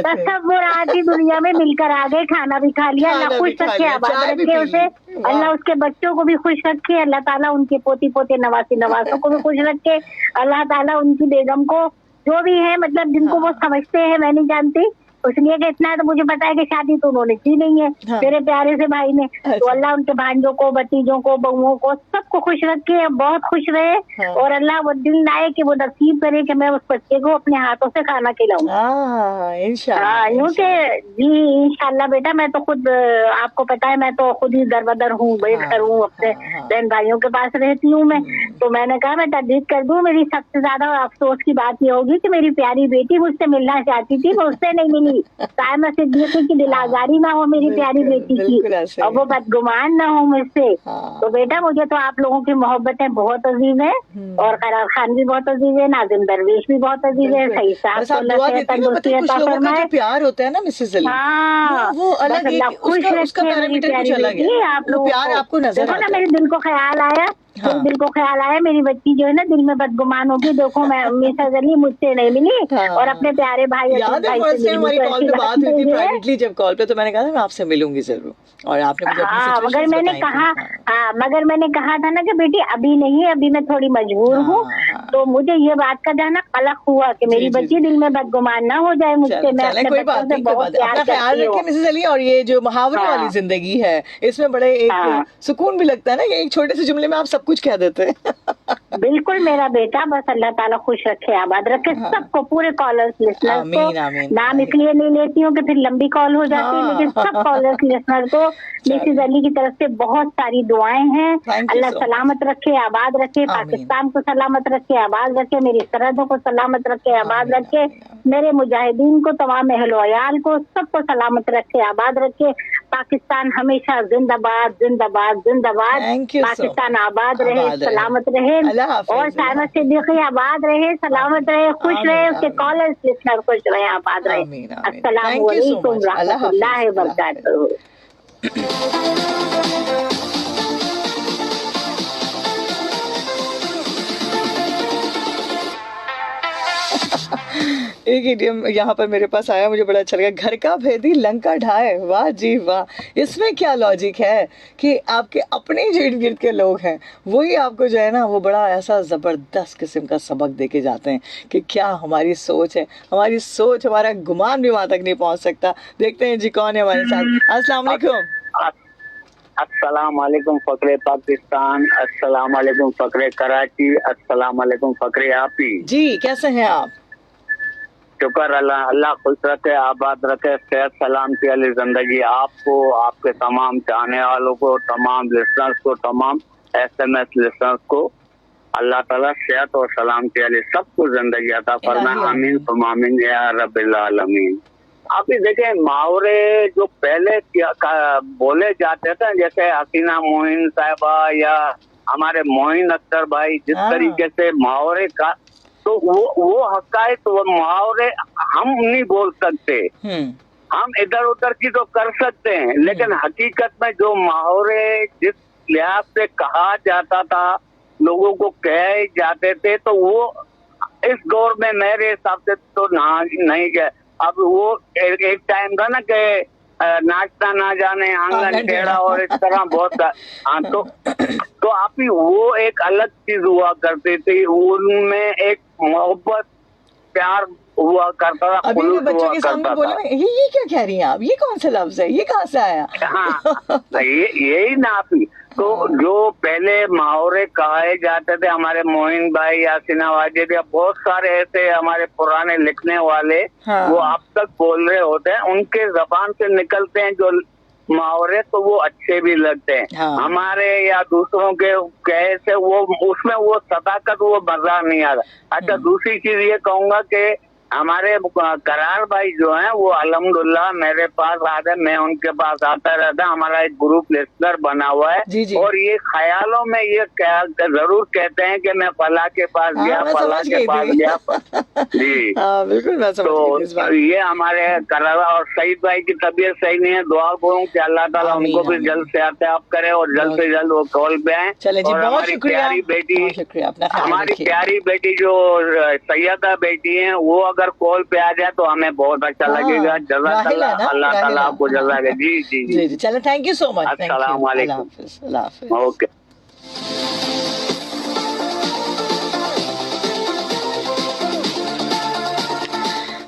तसव्वुराती दुनिया में मिलकर आ गए, खाना भी खा लिया, अल्लाह खुश रखे, आबाद रखे उसे, अल्लाह उसके बच्चों को भी खुश रखे, अल्लाह ताला उनके पोती पोते नवासी नवासों को भी खुश रखे, अल्लाह ताला उनकी बेगम को, जो भी है मतलब जिनको वो समझते हैं, मैं नहीं जानती, उसलिए कि इतना तो मुझे पता है कि शादी तो उन्होंने की नहीं है मेरे प्यारे से भाई ने। तो अल्लाह उनके भांजों को, भतीजों को, बहुओं को, सबको खुश रखे, बहुत खुश रहे, और अल्लाह वो दिल लाए कि वो नसीब करे कि मैं उस बच्चे को अपने हाथों से खाना खिलाऊं। इंशाल्लाह। यूँ के जी इंशाल्लाह बेटा, मैं तो खुद आपको पता है मैं तो खुद ही दरबदर हूँ, बेघर हूँ, अपने बहन भाइयों के पास रहती हूँ मैं। तो मैंने कहा मैं तरदीद कर दूं, मेरी सबसे ज्यादा अफसोस की बात ये होगी कि मेरी प्यारी बेटी मुझसे मिलना चाहती थी, मैं उससे नहीं मिली। शायद मैं सिद्दीकी की दिल आजारी ना हो मेरी प्यारी बेटी की, और वो बदगुमान ना हो मुझसे। तो बेटा मुझे तो आप लोगों की मोहब्बतें बहुत अजीज है, और करार खान भी बहुत अजीज है, नाजिम दरवेश भी बहुत अजीज है, सही साहब प्यार होता है ना मिसेस अली, वो अलग है, उसका पैरामीटर कुछ अलग है। आप लोग प्यार आपको नजर आता है। मेरे दिल को ख्याल आया, दिल को ख्याल आया मेरी बच्ची जो है ना दिल में बदगुमान होगी, देखो मैं मिसेज अली मुझसे नहीं मिली और अपने प्यारे भाई हमारी कॉल पे बात हुई थी प्राइवेटली, जब कॉल पे, तो मैंने कहा था मैं आपसे मिलूंगी जरूर, और आपने मुझे मगर मैंने कहा था ना कि बेटी अभी नहीं, अभी मैं थोड़ी मजबूर हूँ। तो मुझे ये बात का जाना कलक हुआ कि मेरी बच्ची दिल में बदगुमान ना हो जाए मुझसे। मैं अपने बच्चों से बहुत प्यार ख्याल रखें मिसेज अली। और ये जो मुहावरे वाली जिंदगी है, इसमें बड़े एक सुकून भी लगता है ना, ये एक छोटे से जुमले में आप सब कुछ कह देते हैं। बिल्कुल मेरा बेटा, बस अल्लाह ताला खुश रखे, आबाद रखे सबको, पूरे कॉलर्स लिसनर्स को। नाम इसलिए नहीं लेती हूँ कि फिर लंबी कॉल हो जाती है, लेकिन सब कॉलर्स लिसनर को मिसेज अली की तरफ से बहुत सारी दुआएं हैं। अल्लाह सलामत रखे, आबाद रखे, पाकिस्तान को सलामत रखे, आबाद रखे, मेरी सरहदों को सलामत रखे, आबाद रखे, मेरे मुजाहिदीन को, तमाम अहलो अयाल को, सबको सलामत रखे, आबाद रखे। पाकिस्तान हमेशा जिंदाबाद जिंदाबाद जिंदाबाद, पाकिस्तान आबाद रहे, सलामत रहे, और साहिबा सिद्दीकी आबाद रहे, सलामत रहे, खुश रहे, उसके कॉलर्स लिसनर खुश रहे, आबाद रहे। अस्सलाम वालेकुम रहमतुल्लाहि व बरकातहू। एक इडियम यहाँ पर मेरे पास आया, मुझे बड़ा अच्छा लगा, घर का भेदी लंका ढाए। वाह जी वाह, इसमें क्या लॉजिक है कि आपके अपने जो इर्द गिर्द के लोग हैं वही आपको जो है ना वो बड़ा ऐसा ज़बरदस्त किस्म का सबक दे के जाते हैं कि क्या हमारी सोच है, हमारी सोच, हमारा गुमान भी वहाँ तक नहीं पहुँच सकता। देखते हैं जी कौन है हमारे साथ। अस्सलाम वालेकुम। अस्सलाम वालेकुम फ़क्रे पाकिस्तान, अस्सलाम वालेकुम फ़क्रे कराची, अस्सलाम वालेकुम फ़क्रे आपी। जी कैसे हैं आप? शुक्र अल्लाह, अल्लाह खुश रखे, आबाद रखे, सेहत सलामती वाली जिंदगी आपको, आपके तमाम चाहने वालों को, तमाम लिसनर्स को, तमाम SMS लिसनर्स को अल्लाह ताला सेहत और सलामती वाली सबको जिंदगी अता फरमाए। आमीन तुम आमीन या रब्बिल आलमीन। आप ही देखें, मुहावरे जो पहले बोले जाते थे, जैसे हसीना मोइन साहिबा या हमारे मोइन अख्तर भाई जिस तरीके से मुहावरे का, तो वो हकायत, वो मुहावरे हम नहीं बोल सकते। हम इधर उधर की तो कर सकते हैं, लेकिन हकीकत में जो मुहावरे जिस लिहाज से कहा जाता था, लोगों को कहे जाते थे, तो वो इस दौर में मेरे हिसाब से तो नहीं गए। अब वो एक टाइम था ना कि नाचता ना जाने आंगन टेढ़ा, और इस तरह बहुत। हाँ, तो आप ही वो एक अलग चीज हुआ करती थी, उनमें एक मोहब्बत प्यार हुआ करता था। अभी के बच्चों के सामने बोले ये क्या कह रही हैं आप, ये कौन सा लफ्ज है, ये कहाँ से आया? हाँ, यही ना आप ही। तो जो पहले मुहावरे कहे जाते थे, हमारे मोइन भाई, यासीना वाजिद, या बहुत सारे ऐसे हमारे पुराने लिखने वाले, वो आप तक बोल रहे होते हैं, उनके जबान से निकलते हैं जो मुहावरे, तो वो अच्छे भी लगते हैं। हमारे या दूसरों के कहे से वो उसमें वो सदाकत, वो मजा नहीं आ रहा। अच्छा, दूसरी चीज ये कहूंगा कि हमारे करार भाई जो हैं, वो अल्हम्दुलिल्लाह मेरे पास आते, मैं उनके पास आता रहता। हमारा एक ग्रुप लिस्नर बना हुआ है, जी। और ये ख्यालों में ये जरूर कहते हैं कि मैं फला के पास गया, फला के पास गया। जी, बिल्कुल मैं समझ गई इस बात। तो ये हमारे करार और सईद भाई की तबीयत सही नहीं है, दुआ करूँ कि अल्लाह ताला उनको भी जल्द से सेहत करे और जल्द से जल्द वो कॉल पे आए। और हमारी प्यारी बेटी जो सैयदा बेटी है, वो अगर कॉल पे आ जाए तो हमें बहुत अच्छा लगेगा। जज़ाकल्लाह, अल्लाह ताला आपको जज़ाक। जी जी जी, चलो, थैंक यू सो मच। अस्सलाम वालेकुम। ओके।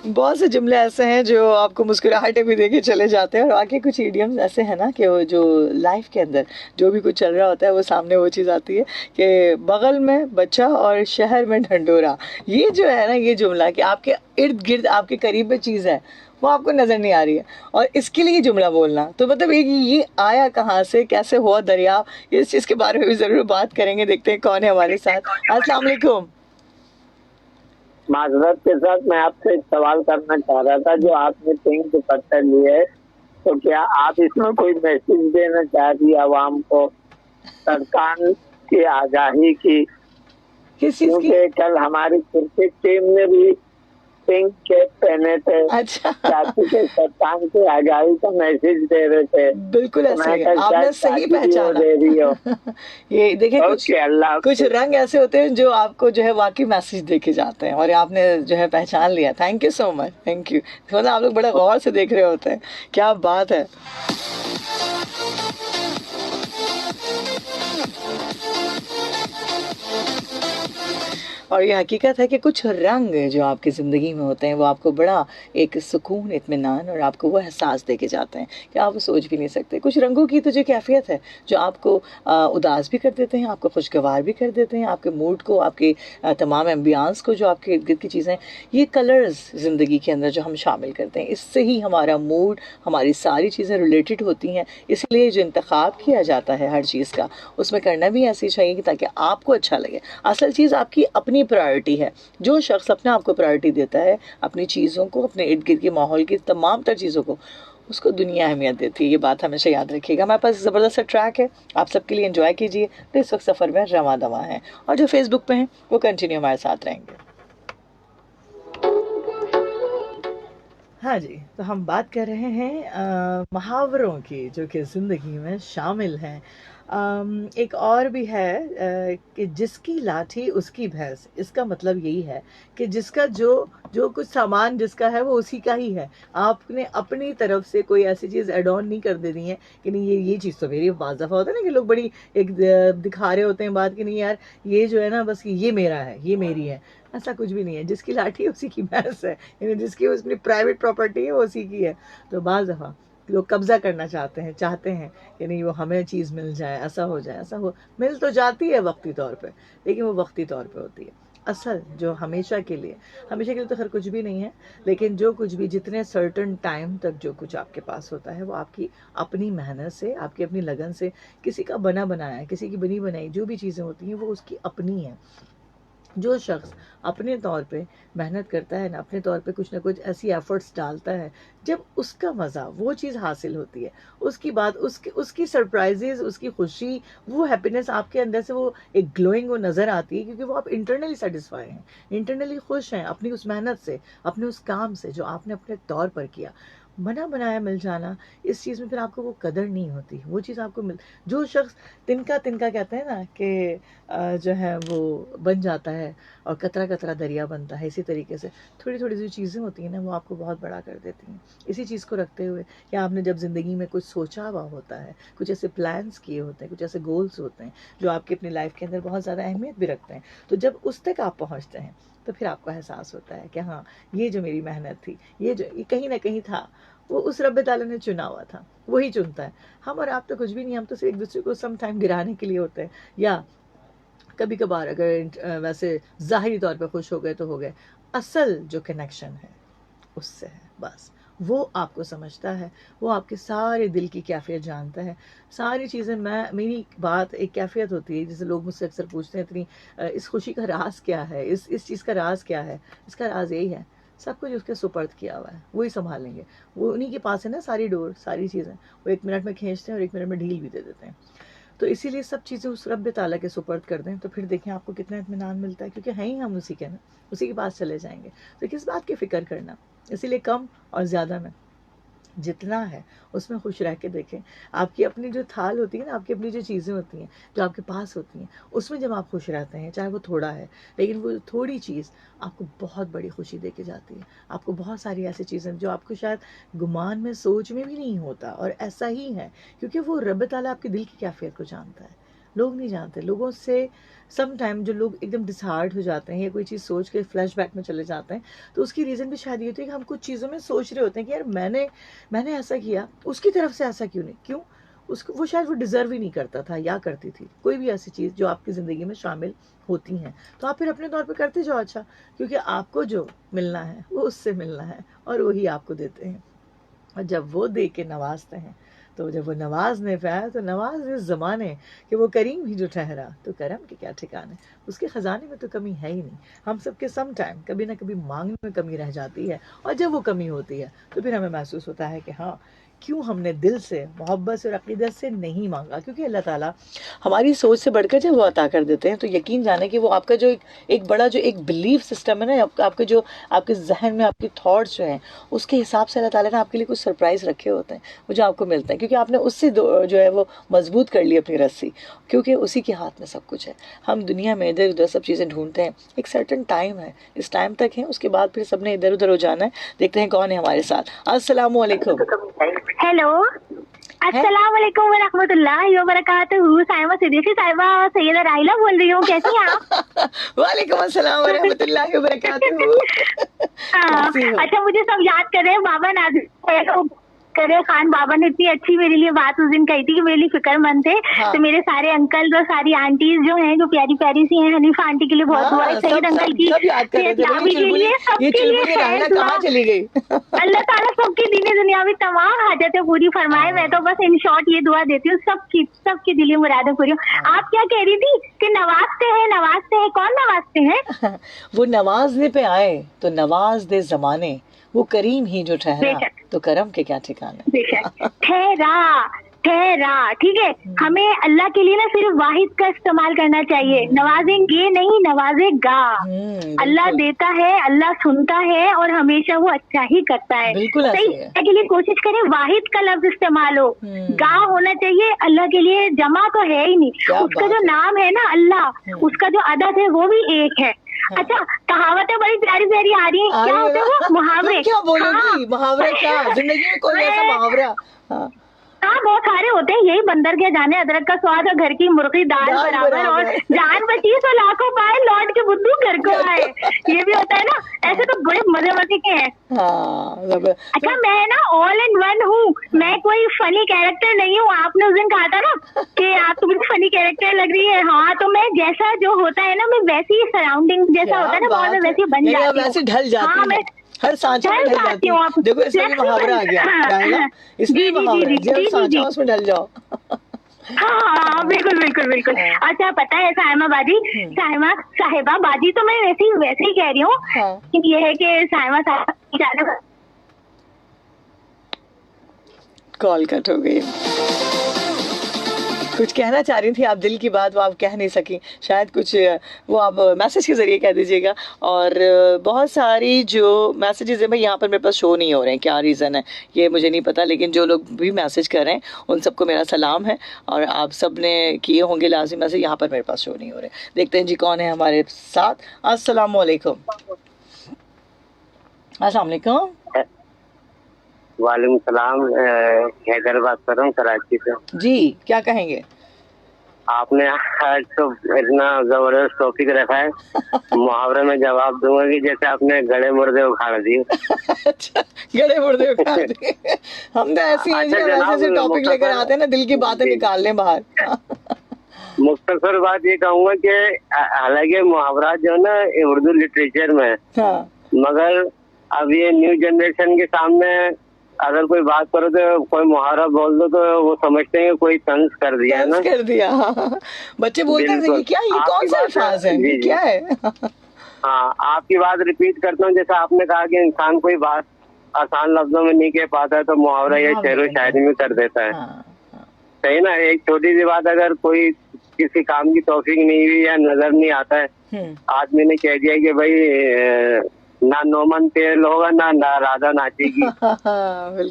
बहुत से जुमले ऐसे हैं जो आपको मुस्कुराहटें भी देके चले जाते हैं, और आगे कुछ इडियम्स ऐसे हैं ना कि वो जो लाइफ के अंदर जो भी कुछ चल रहा होता है, वो सामने वो चीज़ आती है कि बगल में बच्चा और शहर में ढंडोरा। ये जो है ना, ये जुमला कि आपके इर्द गिर्द आपके करीब में चीज़ है, वो आपको नज़र नहीं आ रही है, और इसके लिए जुमला बोलना, तो मतलब ये आया कहाँ से, कैसे हुआ दरिया, इस चीज़ के बारे में भी ज़रूर बात करेंगे। देखते हैं कौन है हमारे साथ। अस्सलाम वालेकुम। माजरत के साथ मैं आपसे एक सवाल करना चाह रहा था, जो आपने पिंक पत्थर लिए है, तो क्या आप इसमें कोई मैसेज देना चाहती आवाम को, सरकार की आगाही की? क्योंकि कल हमारी क्रिकेट टीम ने भी पिंक कैप पहने थे। अच्छा, चाची के सरकार की आगाही का मैसेज दे रहे थे। बिल्कुल ऐसे ही आपने सही पहचाना। दे रही हो। ये देखिए, कुछ रंग ऐसे होते हैं जो आपको जो है वाकई मैसेज देके जाते हैं, और आपने जो है पहचान लिया। Thank you so much, thank you. मतलब आप लोग बड़ा गौर से देख रहे होते हैं, क्या बात है। और ये हकीकत है कि कुछ रंग जो आपकी ज़िंदगी में होते हैं, वो आपको बड़ा एक सुकून, इत्मीनान, और आपको वो एहसास दे के जाते हैं कि आप वो सोच भी नहीं सकते। कुछ रंगों की तो जो कैफियत है, जो आपको उदास भी कर देते हैं, आपको खुशगवार भी कर देते हैं, आपके मूड को, आपके तमाम एम्बियंस को, जो आपके इर्द गिर्द की चीज़ें, ये कलर्स ज़िंदगी के अंदर जो हम शामिल करते हैं, इससे ही हमारा मूड, हमारी सारी चीज़ें रिलेटेड होती हैं। इसलिए जो इंतखाब किया जाता है हर चीज़ का, उसमें करना भी ऐसी चाहिए कि ताकि आपको अच्छा लगे। असल चीज़ आपकी अपनी प्रायोरिटी है। जो शख्स अपने आप को प्रायोरिटी देता है, अपनी चीज़ों को, अपने इर्द गिर्द के माहौल की तमाम तर चीज़ों को, उसको दुनिया अहमियत देती है। ये बात हमेशा याद रखिएगा। हमारे पास ज़बरदस्त सा ट्रैक है, आप सबके लिए एंजॉय कीजिए। तो इस वक्त सफ़र में रवा दवा है, और जो फेसबुक पे हैं वो कंटिन्यू हमारे साथ रहेंगे। हाँ जी, तो हम बात कर रहे हैं मुहावरों की, जो कि ज़िंदगी में शामिल हैं। एक और भी है कि जिसकी लाठी उसकी भैंस। इसका मतलब यही है कि जिसका जो कुछ सामान जिसका है वो उसी का ही है। आपने अपनी तरफ से कोई ऐसी चीज़ एड ऑन नहीं कर देनी है कि नहीं ये चीज़ तो मेरी। बाज़ दफ़ा होता है ना कि लोग बड़ी एक दिखा रहे होते हैं बात कि नहीं यार ये जो है ना बस ये मेरा है, ये मेरी है। ऐसा कुछ भी नहीं है। जिसकी लाठी उसी की भैंस है, यानी जिसकी उसकी प्राइवेट प्रॉपर्टी है वो उसी की है। तो बाज़ दफ़ा लोग कब्जा करना चाहते हैं कि नहीं वो हमें चीज़ मिल जाए, ऐसा हो जाए, ऐसा हो, मिल तो जाती है वक्ती तौर पे, लेकिन वो वक्ती तौर पे होती है। असल जो हमेशा के लिए तो खैर कुछ भी नहीं है, लेकिन जो कुछ भी जितने सर्टन टाइम तक जो कुछ आपके पास होता है वो आपकी अपनी मेहनत से, आपकी अपनी लगन से, किसी का बना बनाया, किसी की बनी बनाई जो भी चीज़ें होती हैं वो उसकी अपनी है। जो शख्स अपने तौर पे मेहनत करता है ना, अपने तौर पे कुछ ना कुछ ऐसी एफर्ट्स डालता है, जब उसका मज़ा, वो चीज़ हासिल होती है, उसकी बात, उसकी सरप्राइजेस, उसकी खुशी, वो हैप्पीनेस आपके अंदर से वो एक ग्लोइंग वो नज़र आती है, क्योंकि वो आप इंटरनली सेटिस्फाई हैं, इंटरनली खुश हैं अपनी उस मेहनत से, अपने उस काम से जो आपने अपने तौर पर किया। बना बनाया मिल जाना, इस चीज़ में फिर आपको वो कदर नहीं होती, वो चीज़ आपको मिल, जो शख्स तिनका तिनका कहते हैं ना कि जो है वो बन जाता है और कतरा कतरा दरिया बनता है, इसी तरीके से थोड़ी थोड़ी जो चीज़ें होती हैं ना, वो आपको बहुत बड़ा कर देती हैं। इसी चीज़ को रखते हुए कि आपने जब ज़िंदगी में कुछ सोचा हुआ होता है, कुछ ऐसे प्लान्स किए होते हैं, कुछ ऐसे गोल्स होते हैं जो आपकी अपनी लाइफ के अंदर बहुत ज़्यादा अहमियत भी रखते हैं, तो जब उस तक आप पहुँचते हैं तो फिर आपको एहसास होता है कि हाँ, ये जो मेरी मेहनत थी, ये कहीं ना कहीं था, वो उस रब ताला ने चुना हुआ था, वही चुनता है। हम और आप तो कुछ भी नहीं, हम तो सिर्फ एक दूसरे को सम टाइम गिराने के लिए होते हैं, या कभी कभार अगर वैसे ज़ाहिरी तौर पे खुश हो गए तो हो गए। असल जो कनेक्शन है उससे है, बस वो आपको समझता है, वो आपके सारे दिल की कैफियत जानता है, सारी चीज़ें। मेरी बात एक कैफियत होती है, जैसे लोग मुझसे अक्सर पूछते हैं इतनी इस खुशी का राज क्या है, इस चीज़ का राज क्या है। इसका राज यही है, सब कुछ उसके सुपर्द किया हुआ है, वही संभालेंगे, वो उन्हीं के पास है ना सारी डोर, सारी चीज़ें वो 1 मिनट में खींचते हैं और 1 मिनट में ढील भी दे देते हैं। तो इसीलिए सब चीज़ें उस रब ताला के सुपर्द कर दें, तो फिर देखें आपको कितना इत्मीनान मिलता है, क्योंकि हैं ही हम उसी के ना, उसी के पास चले जाएंगे। तो किस बात की फ़िक्र करना। इसीलिए कम और ज़्यादा में जितना है उसमें खुश रह के देखें। आपकी अपनी जो थाल होती है ना, आपकी अपनी जो चीज़ें होती हैं जो आपके पास होती हैं, उसमें जब आप खुश रहते हैं, चाहे वो थोड़ा है, लेकिन वो थोड़ी चीज़ आपको बहुत बड़ी खुशी दे के जाती है। आपको बहुत सारी ऐसी चीज़ें जो आपको शायद गुमान में, सोच में भी नहीं होता, और ऐसा ही है क्योंकि वो रब ताला आपके दिल की कैफियत को जानता है, लोग नहीं जानते। लोगों से सम टाइम जो लोग एकदम डिसहार्ट हो जाते हैं या कोई चीज़ सोच के फ्लैशबैक में चले जाते हैं, तो उसकी रीज़न भी शायद ये होती है कि हम कुछ चीज़ों में सोच रहे होते हैं कि यार मैंने ऐसा किया, उसकी तरफ से ऐसा क्यों उसको, वो शायद वो डिज़र्व ही नहीं करता था या करती थी। कोई भी ऐसी चीज़ जो आपकी ज़िंदगी में शामिल होती हैं, तो आप फिर अपने तौर पे करते जाओ अच्छा, क्योंकि आपको जो मिलना है वो उससे मिलना है, और वही आपको देते हैं। और जब वो दे के नवाजते हैं, तो जब वो नवाजने पे आया तो नवाज इस ज़माने कि वो करीम ही जो ठहरा, तो करम के क्या ठिकाने। उसके ख़जाने में तो कमी है ही नहीं। हम सबके सम टाइम कभी ना कभी मांगने में कमी रह जाती है, और जब वो कमी होती है तो फिर हमें महसूस होता है कि हाँ, क्यों हमने दिल से, मोहब्बत से और अक़ीदत से नहीं मांगा। क्योंकि अल्लाह ताला हमारी सोच से बढ़कर जब वो अता कर देते हैं, तो यकीन जाने कि वो आपका जो एक बड़ा जो एक बिलीफ सिस्टम है ना, आपके जो आपके जहन में आपके थॉट्स जो हैं, उसके हिसाब से अल्लाह ताला ने आपके लिए कुछ सरप्राइज़ रखे होते हैं, वो जो आपको मिलते हैं, क्योंकि आपने उससे जो है वो मजबूत कर ली अपनी रस्सी, क्योंकि उसी के हाथ में सब कुछ है। हम दुनिया में इधर उधर सब चीज़ें ढूंढते हैं, एक सर्टन टाइम है, इस टाइम तक है, उसके बाद फिर सबने इधर उधर हो जाना है। देखते हैं कौन है हमारे साथ। अस्सलामु अलैकुम। हेलो, अस्सलाम वालेकुम व रहमतुल्लाहि व बरकातहू। साहिबा सिद्दीकी साहिबा, सैयदा राहिला बोल रही हूँ, कैसी हैं आप? वालेकुम अस्सलाम व रहमतुल्लाहि व बरकातहू। अच्छा, मुझे सब याद कर रहे हैं, बाबा नाज़िर करे खान बाबा ने इतनी अच्छी मेरे लिए बात उस दिन कही थी कि मेरे लिए फिक्रमंद थे। हाँ। तो मेरे सारे अंकल और सारी आंटीज जो हैं, जो प्यारी प्यारी सी हैं, हनीफा आंटी के लिए बहुत दुआ है, सईद अंकल की, इस्लामी के लिए, सबके लिए कहाँ चली गई। अल्लाह ताला सबकी दीनी दुनियावी तमाम हाजतें पूरी फरमाए। मैं तो बस इन शॉर्ट ये दुआ देती हूँ, सबकी दिली मुरादें पूरी। आप क्या कह रही थी कि नवाजते हैं, कौन नवाजते हैं? वो नवाजने पे आए तो नवाज दे जमाने, वो करीम ही जो ठहरा, तो करम के क्या ठिकाने। ठहरा, ठीक है। हमें अल्लाह के लिए ना सिर्फ वाहिद का इस्तेमाल करना चाहिए, नवाजेंगे नहीं, नवाजेगा। अल्लाह देता है, अल्लाह सुनता है, और हमेशा वो अच्छा ही करता है। सही के लिए कोशिश करें, वाहिद का लफ्ज इस्तेमाल हो, गा होना चाहिए। अल्लाह के लिए जमा तो है ही नहीं, उसका जो नाम है ना अल्लाह, उसका जो अदद है वो भी एक है। अच्छा, कहावतें बड़ी प्यारी प्यारी आ रही हैं, क्या होते हैं वो मुहावरे? क्या बोलोगी? मुहावरे क्या? जिंदगी में कोई ऐसा मुहावरा? हाँ, बहुत सारे होते हैं। यही बंदर क्या जाने अदरक का स्वाद, और घर की मुर्गी दाल बराबर, और जान बची तो लाखों पाए, लौट के बुद्धू घर को आए। ये भी होता है ना, ऐसे तो बड़े मजे के हैं। अच्छा, मैं ना ऑल इन वन हूँ, मैं कोई फनी कैरेक्टर नहीं हूँ। आपने उस दिन कहा था ना कि आप तो मुझे फनी कैरेक्टर लग रही है। हाँ, तो मैं जैसा जो होता है ना, मैं वैसी सराउंडिंग जैसा होता है ना, बहुत मैं वैसी बन जाती हूँ। हाँ, मैं हर सांचा में ढल जाती हूँ। देखो इसमें भी मुहावरा आ गया, इसमें मुहावरा, जब सांचा उसमें ढल जाओ। हाँ बिल्कुल बिल्कुल बिल्कुल। अच्छा पता है साहिमा बाजी, साहिबा बाजी तो मैं वैसे ही कह रही हूँ कि ये है कि साहिमा साहिबा कॉल कट हो गई। कुछ कहना चाह रही थी आप, दिल की बात वो आप कह नहीं सकी, शायद कुछ वो आप मैसेज के ज़रिए कह दीजिएगा। और बहुत सारी जो मैसेजेस हैं भाई यहाँ पर मेरे पास शो नहीं हो रहे हैं, क्या रीज़न है ये मुझे नहीं पता, लेकिन जो लोग भी मैसेज कर रहे हैं उन सबको मेरा सलाम है और आप सब ने किए होंगे लाजिम मैसेज, यहाँ पर मेरे पास शो नहीं हो रहे। देखते हैं जी कौन है हमारे साथ। अस्सलाम वालेकुम। अस्सलाम वालेकुम। वालेकुम सलाम, हैदर बात कर रहा हूँ कराची से। जी क्या कहेंगे? आपने आज तो इतना जबरदस्त टॉपिक रखा है, मुहावरे में जवाब दूंगा कि जैसे आपने गड़े मुर्दे उखाड़ दिए। अच्छा, गड़े मुर्दे उखाड़ दिए। हम तो ऐसे ही ऐसे टॉपिक लेकर आते हैं ना, दिल की बातें निकाल लें बाहर। मुख्तसर बात ये कहूँगा कि हालांकि मुहावरा जो है ना उर्दू लिटरेचर में, मगर अब ये न्यू जनरेशन के सामने अगर कोई बात करो तो कोई मुहावरा बोल दो तो वो समझते हैं कोई तंज कर दिया है ना, कर दिया। बच्चे बोलते हैं कि क्या ये कौन सा अल्फाज है, ये क्या है। हाँ, आपकी बात रिपीट करता हूँ, जैसे आपने कहा कि इंसान कोई बात आसान लफ्जों में नहीं कह पाता है तो मुहावरा या शेरो शायरी में कर देता है। सही ना। एक छोटी सी बात, अगर कोई किसी काम की तौफीक नहीं हुई या नजर नहीं आता है, आदमी ने कह दिया कि भाई ना नोमन तेल होगा ना राधा नाचेगी।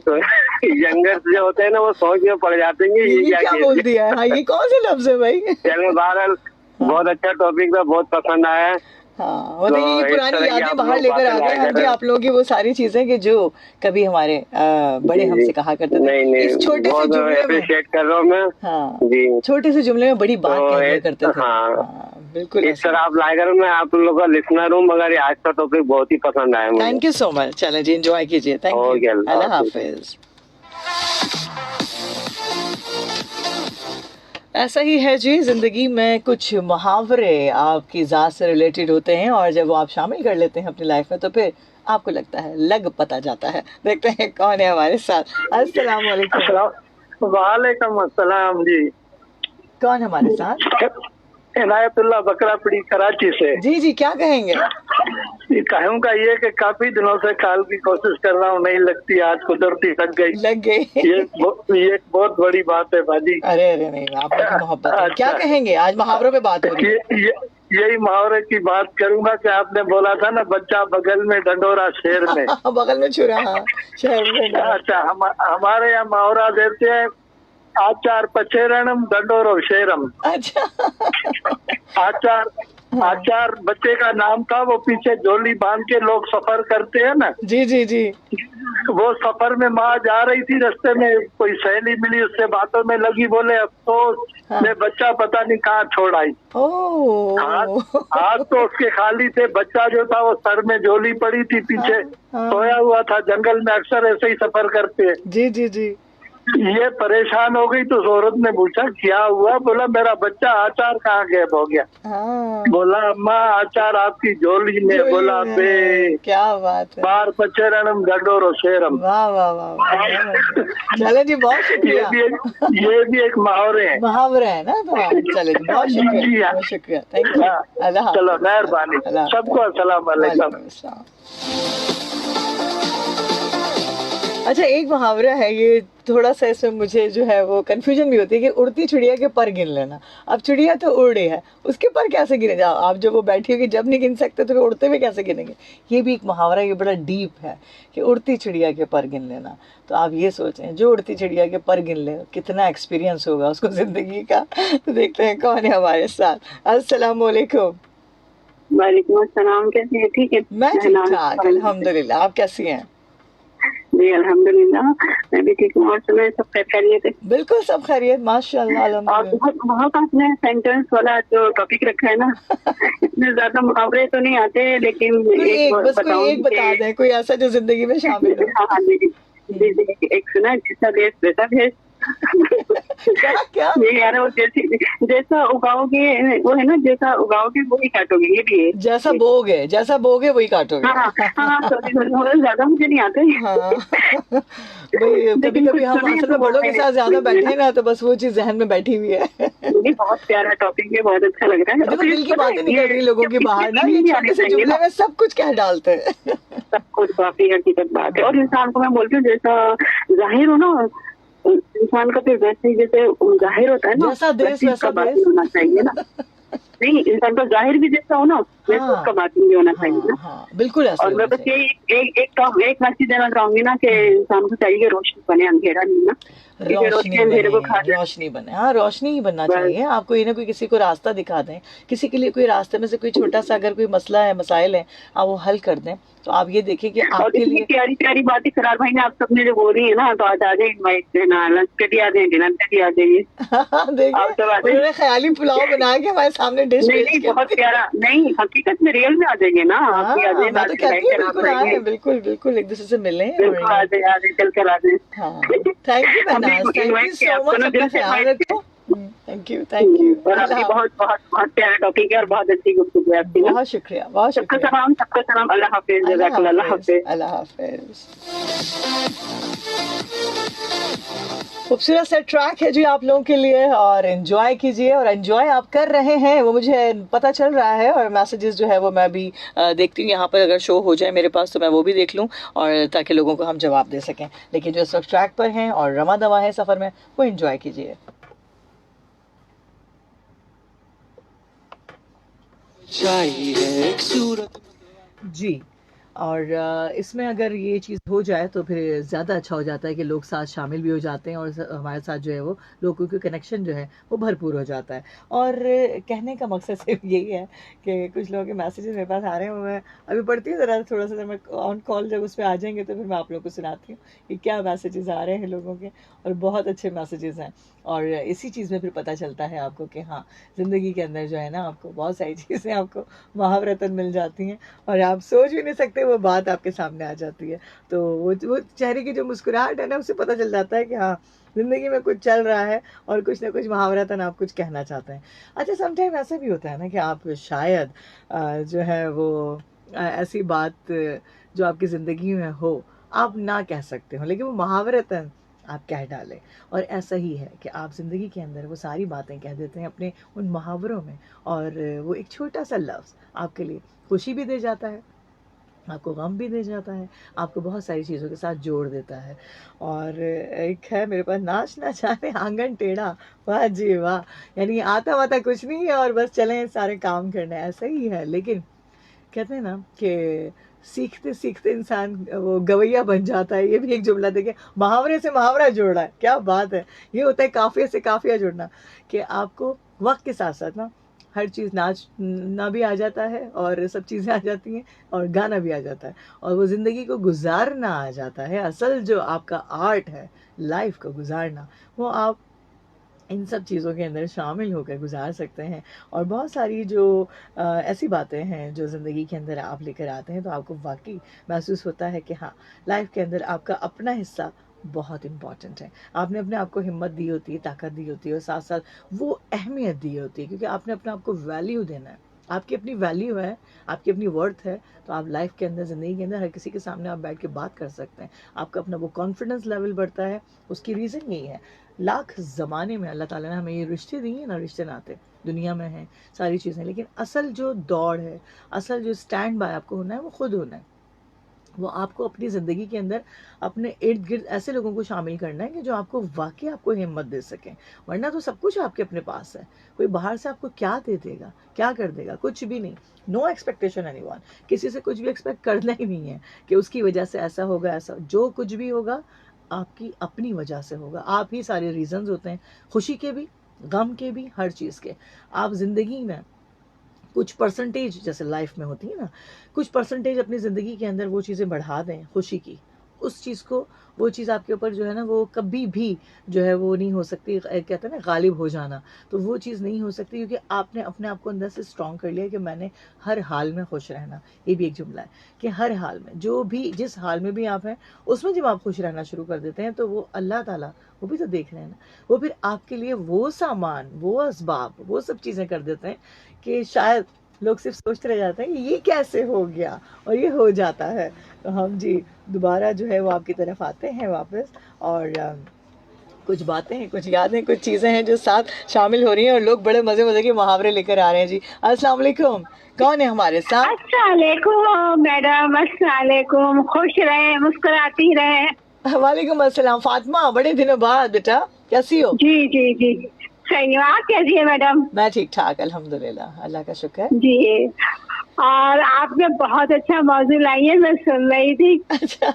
तो यंगर्स जो होते हैं ना वो सोच में पड़ जाते हैं ये क्या बोल दिया है। हाँ, ये कौन से लफ्ज है भाई। चलो बहरहाल बहुत अच्छा टॉपिक था, बहुत पसंद आया। हाँ, वो तो ये पुरानी यादें बाहर लेकर आ गए हम भी आप लोगों की, वो सारी चीजें कि जो कभी हमारे बड़े हमसे कहा करते थे। इस छोटे से जुमले में अप्रिशिएट कर रहा हूँ मैं। हाँ जी, छोटे से जुमले में बड़ी बात कहने करते थे। हाँ बिल्कुल, इस तरह आप लाइकर मैं आप लोगों का लिसनर हूँ, मगर आज का टॉपिक बहुत ही पसंद आया मुझे। Thank you so much. चलें जी, एंजॉय कीजिए। थैंक यू, अल्लाह हाफिज। ऐसा ही है जी, ज़िंदगी में कुछ मुहावरे आपकी ज़ात से रिलेटेड होते हैं और जब वो आप शामिल कर लेते हैं अपनी लाइफ में तो फिर आपको लगता है लग पता जाता है। देखते हैं कौन है हमारे साथ। अस्सलाम वालेकुम। वालेकुम अस्सलाम जी। कौन हमारे साथ? इनायतुल्लाह बकरापड़ी कराची से। जी जी, क्या कहेंगे? कहूँगा ये कि काफी दिनों से कॉल की कोशिश कर रहा हूँ, नहीं लगती, आज कुदरती लग गई। ये एक बहुत बड़ी बात है बाजी। अरे अरे नहीं, आपकी मोहब्बत है। क्या कहेंगे? आज मुहावरों पे बात हो रही है। यही मुहावरे की बात करूंगा कि आपने बोला था ना, बच्चा बगल में डंडोरा शहर में। बगल में छुरा। हाँ, शहर में। अच्छा, हमारे यहाँ मुहावरा देते हैं आचार पचेरणम डंडोरो शेरम। अच्छा। आचार बच्चे का नाम था, वो पीछे झोली बांध के लोग सफर करते हैं ना। जी जी जी। वो सफर में माँ जा रही थी, रास्ते में कोई सहेली मिली, उससे बातों में लगी, बोले अफसोस मैं बच्चा पता नहीं कहाँ छोड़ आई। हाथ तो उसके खाली थे, बच्चा जो था वो सर में झोली पड़ी थी, पीछे सोया हुआ था। जंगल में अक्सर ऐसे ही सफर करते हैं। जी जी जी। ये परेशान हो गई तो औरत ने पूछा क्या हुआ? बोला मेरा बच्चा आचार कहाँ गैब हो गया। बोला अम्मा आचार आपकी झोली में। बोला बे क्या बात है। बार पचेरणम गडोरो शेरम। वाह वाह वाह। चले जी, बहुत शुक्रिया। ये भी एक मुहावरे है। मुहावरे है ना, तो चले जी, बहुत शुक्रिया, बहुत शुक्रिया। Thank you. अल्लाह, चलो मेहरबानी, सबको अस्सलाम वालेकुम। अच्छा, एक मुहावरा है, ये थोड़ा सा इसमें मुझे जो है वो कंफ्यूजन भी होती है कि उड़ती चिड़िया के पर गिन लेना। अब चिड़िया तो उड़ रही है, उसके पर कैसे गिने? जाओ आप, जब वो बैठी होगी, जब नहीं गिन सकते तो फिर उड़ते हुए कैसे गिनेंगे? ये भी एक मुहावरा, ये बड़ा डीप है कि उड़ती चिड़िया के पर गिन लेना। तो आप ये सोचें, जो उड़ती चिड़िया के पर गिन ले, कितना एक्सपीरियंस होगा उसको ज़िंदगी का। तो देखते हैं कौन है हमारे साथ। अस्सलाम वालेकुम। वालेकुम अस्सलाम। कैसी है? ठीक है, मैं ठीक ठाक अल्हम्दुलिल्लाह। आप कैसी हैं? जी अल्हम्दुलिल्लाह, मैं भी ठीक हूँ। और सुबह सब खैरियत है? बिल्कुल सब खैरियत, माशाल्लाह अल्हम्दुलिल्लाह। और बहुत आपने सेंटेंस वाला जो टॉपिक रखा है ना, इतने ज्यादा मुहावरे तो नहीं आते, लेकिन एक बता दें कोई ऐसा जो जिंदगी में शामिल है। हाँ जी, एक सुना जिसका देश वैसा भेष, क्या क्या ये कह रहे हो, जैसा उगाओगे वो है ना, जैसा उगाओगे वही काटोगे, ये भी है। जैसा बोगे वही काटोगे। हाँ हाँ, सॉरी ज्यादा मुझे नहीं आते। हाँ भाई, कभी कभी हम असल में बड़ों के साथ ज्यादा बैठे ना तो बस वो चीज जहन में बैठी हुई है। ये बहुत प्यारा टॉपिक है, बहुत अच्छा लग रहा है। देखो दिल की बातें निकल रही लोगों की बाहर ना, ये छोटे से जुमले में सब कुछ कह डालते हैं। सब कुछ काफी हकीकत बात है। और इंसान को मैं बोलती हूँ जैसा जाहिर हो ना इंसान का, फिर वैसे ही जैसे जाहिर होता है ना, जैसा देश वैसा बात होना चाहिए ना। नहीं, इंसान का जाहिर भी जैसा हो ना वैसे उसका बात नहीं होना चाहिए ना। बिल्कुल ऐसा। और मैं बस ये एक मैसेज देना चाहूंगी ना कि इंसान को चाहिए रोशनी बने, अंधेरा नहीं ना। रोशनी बने, हाँ रोशनी ही बनना चाहिए। आप कोई ना कोई किसी को रास्ता दिखा दें, किसी के लिए कोई रास्ते में से कोई छोटा सा अगर कोई मसला है, मसाइल है, आप वो हल कर दें, तो आप ये देखिए कि आपके लिए प्यारी प्यारी बातें करार भाई ने आप सबने जो बोल रही है ना, तो आज आ जाए इनवाइट देना, लंच पे भी आ जाए, डिनर पे भी आ जाइए। देखिए ख्याली पुलाव बना के हमारे सामने डिश बहुत प्यारा, नहीं हकीकत में रियल में आ जाइए ना। बिल्कुल बिल्कुल, एक दूसरे से मिले। आ जाए चल कर आ जाए। Thank you Mahnaz, thank you so much, अपना ख्याल रखो। थैंक यू और आपकी बहुत बहुत बहुत प्यारा टॉपिक है और बहुत अच्छी गुफ्तगू है आपकी। बहुत शुक्रिया, बहुत शुक्रिया। सबका सलाम, अल्लाह हाफिज, अल्लाह हाफिज, अल्लाह हाफिज। खूबसूरत सा ट्रैक है जी आप लोगों के लिए, और एंजॉय कीजिए। और एंजॉय आप कर रहे हैं वो मुझे पता चल रहा है, और मैसेजेस जो है वो मैं भी देखती हूँ यहाँ पर, अगर शो हो जाए मेरे पास तो मैं वो भी देख लूँ, और ताकि लोगों को हम जवाब दे सकें। लेकिन जो इस वक्त ट्रैक पर हैं और रमा दवा है सफ़र में, वो एंजॉय कीजिए। जी, और इसमें अगर ये चीज़ हो जाए तो फिर ज़्यादा अच्छा हो जाता है कि लोग साथ शामिल भी हो जाते हैं, और हमारे साथ जो है वो लोगों की कनेक्शन जो है वो भरपूर हो जाता है। और कहने का मकसद सिर्फ यही है कि कुछ लोगों के मैसेजेस मेरे पास आ रहे हैं, वो मैं अभी पढ़ती हूँ ज़रा थोड़ा सा, मैं ऑन कॉल जब उस पर आ जाएंगे तो फिर मैं आप लोगों को सुनाती हूँ कि क्या मैसेजेस आ रहे हैं लोगों के, और बहुत अच्छे मैसेजेस हैं। और इसी चीज़ में फिर पता चलता है आपको कि हाँ, ज़िंदगी के अंदर जो है ना आपको बहुत सारी चीज़ें आपको महावरतन मिल जाती हैं, और आप सोच भी नहीं सकते वो बात आपके सामने आ जाती है। तो वो चेहरे की जो मुस्कुराहट है ना, उससे पता चल जाता है कि हाँ, ज़िंदगी में कुछ चल रहा है और कुछ ना कुछ महावरतन आप कुछ कहना चाहते हैं। अच्छा, समटाइम ऐसा भी होता है ना कि आप शायद जो है वो ऐसी बात जो आपकी ज़िंदगी में हो आप ना कह सकते हो, लेकिन वो महावरतन आप कह डालें। और ऐसा ही है कि आप ज़िंदगी के अंदर वो सारी बातें कह देते हैं अपने उन मुहावरों में, और वो एक छोटा सा लफ्ज़ आपके लिए खुशी भी दे जाता है, आपको गम भी दे जाता है, आपको बहुत सारी चीज़ों के साथ जोड़ देता है। और एक है मेरे पास, नाच ना जाने आंगन टेढ़ा, वाह जी वाह, यानी आता वाता कुछ नहीं है और बस चलें सारे काम करने, ऐसा ही है। लेकिन कहते हैं ना कि सीखते सीखते इंसान वो गवैया बन जाता है। ये भी एक जुमला देखिए, मुहावरे से मुहावरा जोड़ा है, क्या बात है। ये होता है काफिया से काफिया जोड़ना, कि आपको वक्त के साथ साथ ना हर चीज़, नाचना भी आ जाता है और सब चीज़ें आ जाती हैं, और गाना भी आ जाता है, और वो ज़िंदगी को गुजारना आ जाता है। असल जो आपका आर्ट है लाइफ को गुजारना, वो आप इन सब चीज़ों के अंदर शामिल होकर गुजार सकते हैं। और बहुत सारी जो ऐसी बातें हैं जो ज़िंदगी के अंदर आप लेकर आते हैं, तो आपको वाकई महसूस होता है कि हाँ, लाइफ के अंदर आपका अपना हिस्सा बहुत इम्पॉर्टेंट है। आपने अपने आप को हिम्मत दी होती है, ताकत दी होती है, और साथ साथ वो अहमियत दी होती है, क्योंकि आपने अपने आप को वैल्यू देना है। आपकी अपनी वैल्यू है, आपकी अपनी वर्थ है, तो आप लाइफ के अंदर, ज़िंदगी के अंदर हर किसी के सामने आप बैठ के बात कर सकते हैं। आपका अपना वो कॉन्फिडेंस लेवल बढ़ता है। उसकी रीज़न यही है, लाख ज़माने में अल्लाह ताला ने हमें ये रिश्ते दिए ना, रिश्ते नाते दुनिया में हैं, सारी चीज़ें, लेकिन असल जो दौड़ है, असल जो स्टैंड बाय आपको होना है, वो खुद होना है। वो आपको अपनी ज़िंदगी के अंदर अपने इर्द गिर्द ऐसे लोगों को शामिल करना है कि जो आपको वाकई आपको हिम्मत दे सकें। वरना तो सब कुछ आपके अपने पास है, कोई बाहर से आपको क्या दे देगा, क्या कर देगा, कुछ भी नहीं। नो एक्सपेक्टेशन एनीवन, किसी से कुछ भी एक्सपेक्ट करना ही नहीं है कि उसकी वजह से ऐसा होगा, ऐसा। जो कुछ भी होगा आपकी अपनी वजह से होगा। आप ही सारे रीजंस होते हैं, खुशी के भी, गम के भी, हर चीज़ के। आप ज़िंदगी में कुछ परसेंटेज, जैसे लाइफ में होती है ना, कुछ परसेंटेज अपनी ज़िंदगी के अंदर वो चीज़ें बढ़ा दें खुशी की, उस चीज़ को, वो चीज़ आपके ऊपर जो है ना वो कभी भी जो है वो नहीं हो सकती, कहते हैं ना गालिब हो जाना, तो वो चीज़ नहीं हो सकती क्योंकि आपने अपने आप को अंदर से स्ट्रॉन्ग कर लिया कि मैंने हर हाल में खुश रहना। ये भी एक जुमला है कि हर हाल में, जो भी जिस हाल में भी आप हैं उसमें जब आप खुश रहना शुरू कर देते हैं तो वो अल्लाह ताला वो भी तो देख रहे हैं ना, वो फिर आपके लिए वो सामान, वो असबाब, वो सब चीज़ें कर देते हैं कि शायद लोग सिर्फ सोचते रह जाते हैं कि ये कैसे हो गया, और ये हो जाता है। तो हम जी दोबारा जो है वो आपकी तरफ आते हैं वापस, और कुछ बातें हैं, कुछ यादें, कुछ चीज़ें हैं जो साथ शामिल हो रही हैं और लोग बड़े मज़े मज़े के मुहावरे लेकर आ रहे हैं जी। अस्सलाम वालेकुम, कौन है हमारे साथ? अस्सलाम वालेकुम मैडम, अस्सलाम वालेकुम, खुश रहे, मुस्कुराती रहे। वालेकुम अस्सलाम। फातिमा, बड़े दिनों बाद बेटा, कैसी हो? जी जी जी सही हो, आप कैसी है मैडम? मैं ठीक ठाक अल्हम्दुलिल्लाह, अल्लाह का शुक्र है जी। और आपने बहुत अच्छा मौजूद लाई है, मैं सुन रही थी। अच्छा।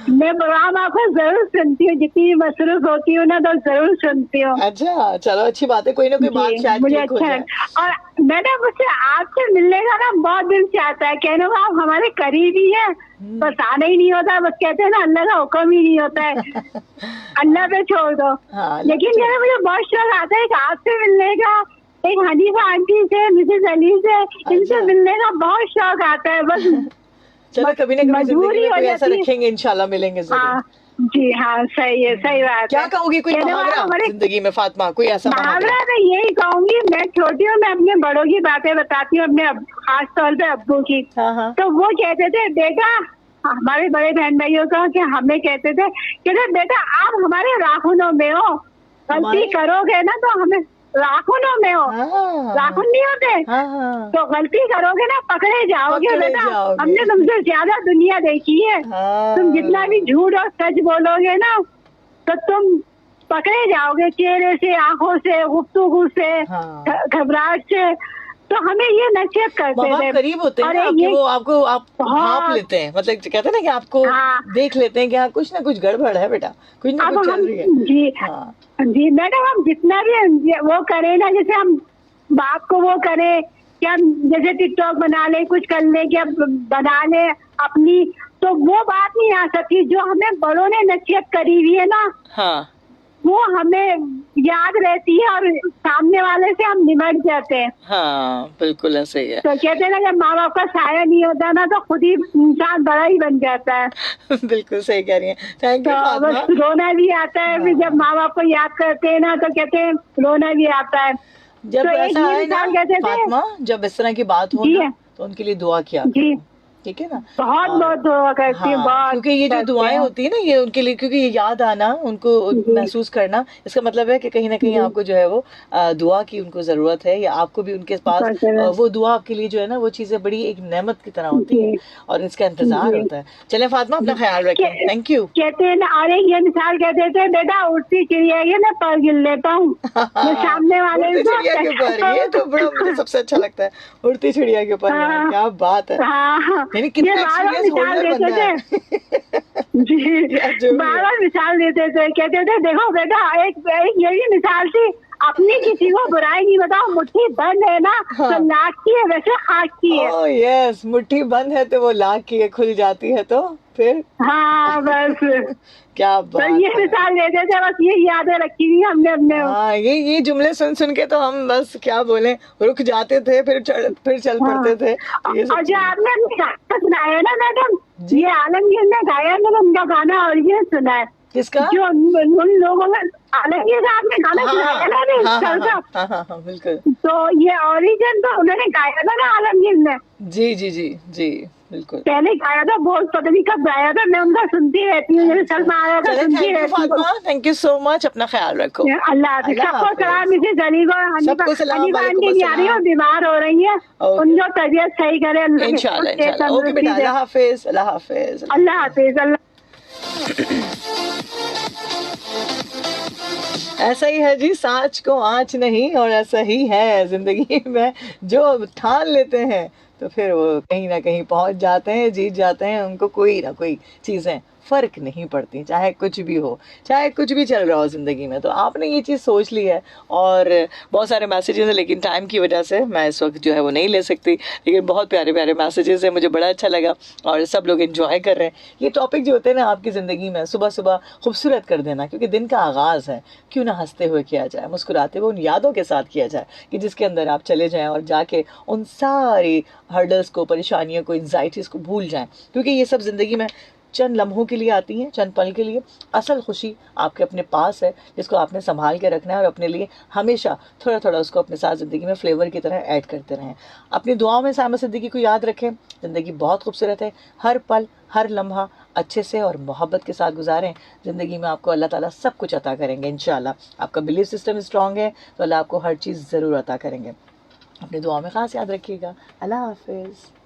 मैं प्रोग्राम आपका जरूर सुनती हूँ, जितनी मसरूफ होती हूँ ना तो जरूर सुनती हूँ। अच्छा, चलो अच्छी बात है, कोई ना कोई बात शायद मुझे ठीक हो अच्छा जाए। और मैडम मुझसे आपसे मिलने का ना बहुत दिल चाहता है, कहने को आप हमारे करीब ही है, बस आना ही नहीं होता, बस कहते हैं ना अल्लाह का हुक्म ही नहीं होता है, अल्लाह पे छोड़ दो। लेकिन मेरा मुझे बहुत शौक आता है कि आपसे मिलने का, एक हनीफा आंटी से, मिसेस अली से, इनसे मिलने का बहुत शौक आता है, बस चलो कभी ना कभी जिंदगी में कोई ऐसा जाती है। रखेंगे, इंशाल्लाह मिलेंगे जरूर। हाँ जी हाँ, सही है, सही बात क्या है। कहोगी, कोई कहने वाला मुहावरा हमारे जिंदगी में फातिमा, कोई ऐसा मुहावरा मैं यही कहूंगी, मैं छोटी हूँ, मैं अपने बड़ों की बातें बताती हूँ, अपने खास तौर पे अब्बू की। हाँ। तो वो कहते थे बेटा, हमारे बड़े बहन भाइयों का, कि हमें कहते थे बेटा आप हमारे राखुनों में हो, गलती करोगे ना तो हमें राखुनों में हो, राखुन नहीं होते, तो गलती करोगे ना पकड़े जाओगे बेटा, हमने तुमसे ज्यादा दुनिया देखी है, तुम जितना भी झूठ और सच बोलोगे ना तो तुम पकड़े जाओगे, चेहरे से, आंखों से, गुफ्तगू से, घबराहट से। तो हमें ये नसीहत करते थे, करीब होते हैं आपके, वो आपको आप भाप लेते हैं, मतलब कहते हैं ना कि आपको देख लेते हैं कि हाँ कुछ ना कुछ गड़बड़ है बेटा, कुछ ना कुछ चल रही है। जी जी मैडम, हम जितना भी वो करें ना, जैसे हम बाप को वो करें कि हम जैसे टिकटॉक बना ले, कुछ कर ले, क्या बना ले अपनी, तो वो बात नहीं आ सकती जो हमें बड़ों ने नसीहत करी हुई है ना। हाँ। वो हमें याद रहती है और सामने वाले से हम निमट जाते हैं। हाँ बिल्कुल ऐसे ही है। तो कहते हैं ना जब माँ बाप का साया नहीं होता ना तो खुद ही इंसान बड़ा ही बन जाता है। बिल्कुल सही कह रही हैं। Thank you. तो बस रोना भी आता है, फिर जब माँ बाप को याद करते हैं ना तो कहते हैं रोना भी आता है। जब तो ऐसा है ना फातिमा, जब इस तरह की बात हो ना तो उनके लिए दुआ किया जी, ठीक है ना, बहुत बहुत दुआ करती हूँ। क्योंकि ये जो दुआएं होती है ना ये उनके लिए, क्योंकि ये याद आना, उनको महसूस करना, इसका मतलब है कि कहीं ना कहीं आपको जो है वो दुआ की उनको जरूरत है, या आपको भी उनके पास वो दुआ आपके लिए जो है ना वो चीजें बड़ी एक नेमत की तरह होती है और इसका इंतजार होता है। चले फातिमा अपना ख्याल रखें। Thank you. कहते हैं ना, अरे ये मिसाल कहते थे बेटा उड़ती चिड़िया के मैं पर गिर लेता हूँ सामने वाले चिड़िया के ऊपर, ये तो बड़ा मुझे सबसे अच्छा लगता है, उड़ती चिड़िया के ऊपर। क्या बात है, कितना एक्सपीरियंस होल्डर बनना है। जी बार मिसाल देते थे, कहते थे देखो बेटा एक यही मिसाल थी, अपनी किसी को बुराई नहीं बताओ, मुट्ठी बंद है ना तो लाख की है वैसे खाक की है। ओह यस, मुट्ठी बंद है तो वो लाख की है, खुल जाती है तो फिर हाँ बस क्या बात। तो ये मिसाल देते थे, बस ये यादें रखी हुई हमने अपने। हाँ ये जुमले सुन सुन के तो हम बस क्या बोले, रुक जाते थे, फिर चल पड़ते थे। और जो आपने गाना सुनाया ना मैडम, ये आलमगीर ने गाया, मैंने उनका गाना और ये सुना है। किसका? जो उन लोगों ने आलमगीर का आपने गाना सुनाया ना, हाँ बिल्कुल। तो ये ओरिजिन तो उन्होंने गाया था ना आलमगीर ने। जी जी जी जी बिल्कुल। पहले गाया था, बहुत पता नहीं कब गाया था, मैं उनका सुनती रहती हूँ, जैसे सलमा आया था सुनती रहती हूँ। थैंक यू सो मच, अपना ख्याल रखो। अल्लाह हाफिज़। सबको सलाम, मिसेस अली को, हनीफा आंटी नहीं आ रही हो, बीमार हो रही है, उनको तबीयत सही करे इंशाल्लाह। ओके बेटा, अल्लाह हाफिज़। अल्लाह हाफिज़। अल्लाह हाफिज़। ऐसा ही है जी, साँच को आँच नहीं, और ऐसा ही है जिंदगी में, जो ठान लेते हैं तो फिर वो कहीं ना कहीं पहुंच जाते हैं, जीत जाते हैं, उनको कोई ना कोई चीज़ें फ़र्क नहीं पड़ती, चाहे कुछ भी हो, चाहे कुछ भी चल रहा हो ज़िंदगी में। तो आपने ये चीज़ सोच ली है। और बहुत सारे मैसेजेस हैं, लेकिन टाइम की वजह से मैं इस वक्त जो है वो नहीं ले सकती, लेकिन बहुत प्यारे प्यारे मैसेजेस हैं, मुझे बड़ा अच्छा लगा और सब लोग एंजॉय कर रहे हैं। ये टॉपिक जो होते हैं ना आपकी ज़िंदगी में, सुबह सुबह खूबसूरत कर देना, क्योंकि दिन का आगाज़ है, क्यों ना हंसते हुए किया जाए, मुस्कुराते हुए उन यादों के साथ किया जाए कि जिसके अंदर आप चले जाएं और जाके उन सारी हर्डल्स को, परेशानियों को, एंजाइटीज़ को भूल जाएं, क्योंकि ये सब ज़िंदगी में चंद लम्हों के लिए आती हैं, चंद पल के लिए। असल खुशी आपके अपने पास है, जिसको आपने संभाल के रखना है और अपने लिए हमेशा थोड़ा थोड़ा उसको अपने साथ ज़िंदगी में फ्लेवर की तरह ऐड करते रहें। अपनी दुआओं में सामा सिद्दीकी को याद रखें। ज़िंदगी बहुत खूबसूरत है, हर पल हर लम्हा अच्छे से और मोहब्बत के साथ गुजारें। ज़िंदगी में आपको अल्लाह ताला सब कुछ अता करेंगे इंशाल्लाह। आपका बिलीफ सिस्टम स्ट्रॉन्ग है तो अल्लाह आपको हर चीज़ ज़रूर अता करेंगे। अपनी दुआ में ख़ास याद रखिएगा। अल्लाह हाफ़िज़।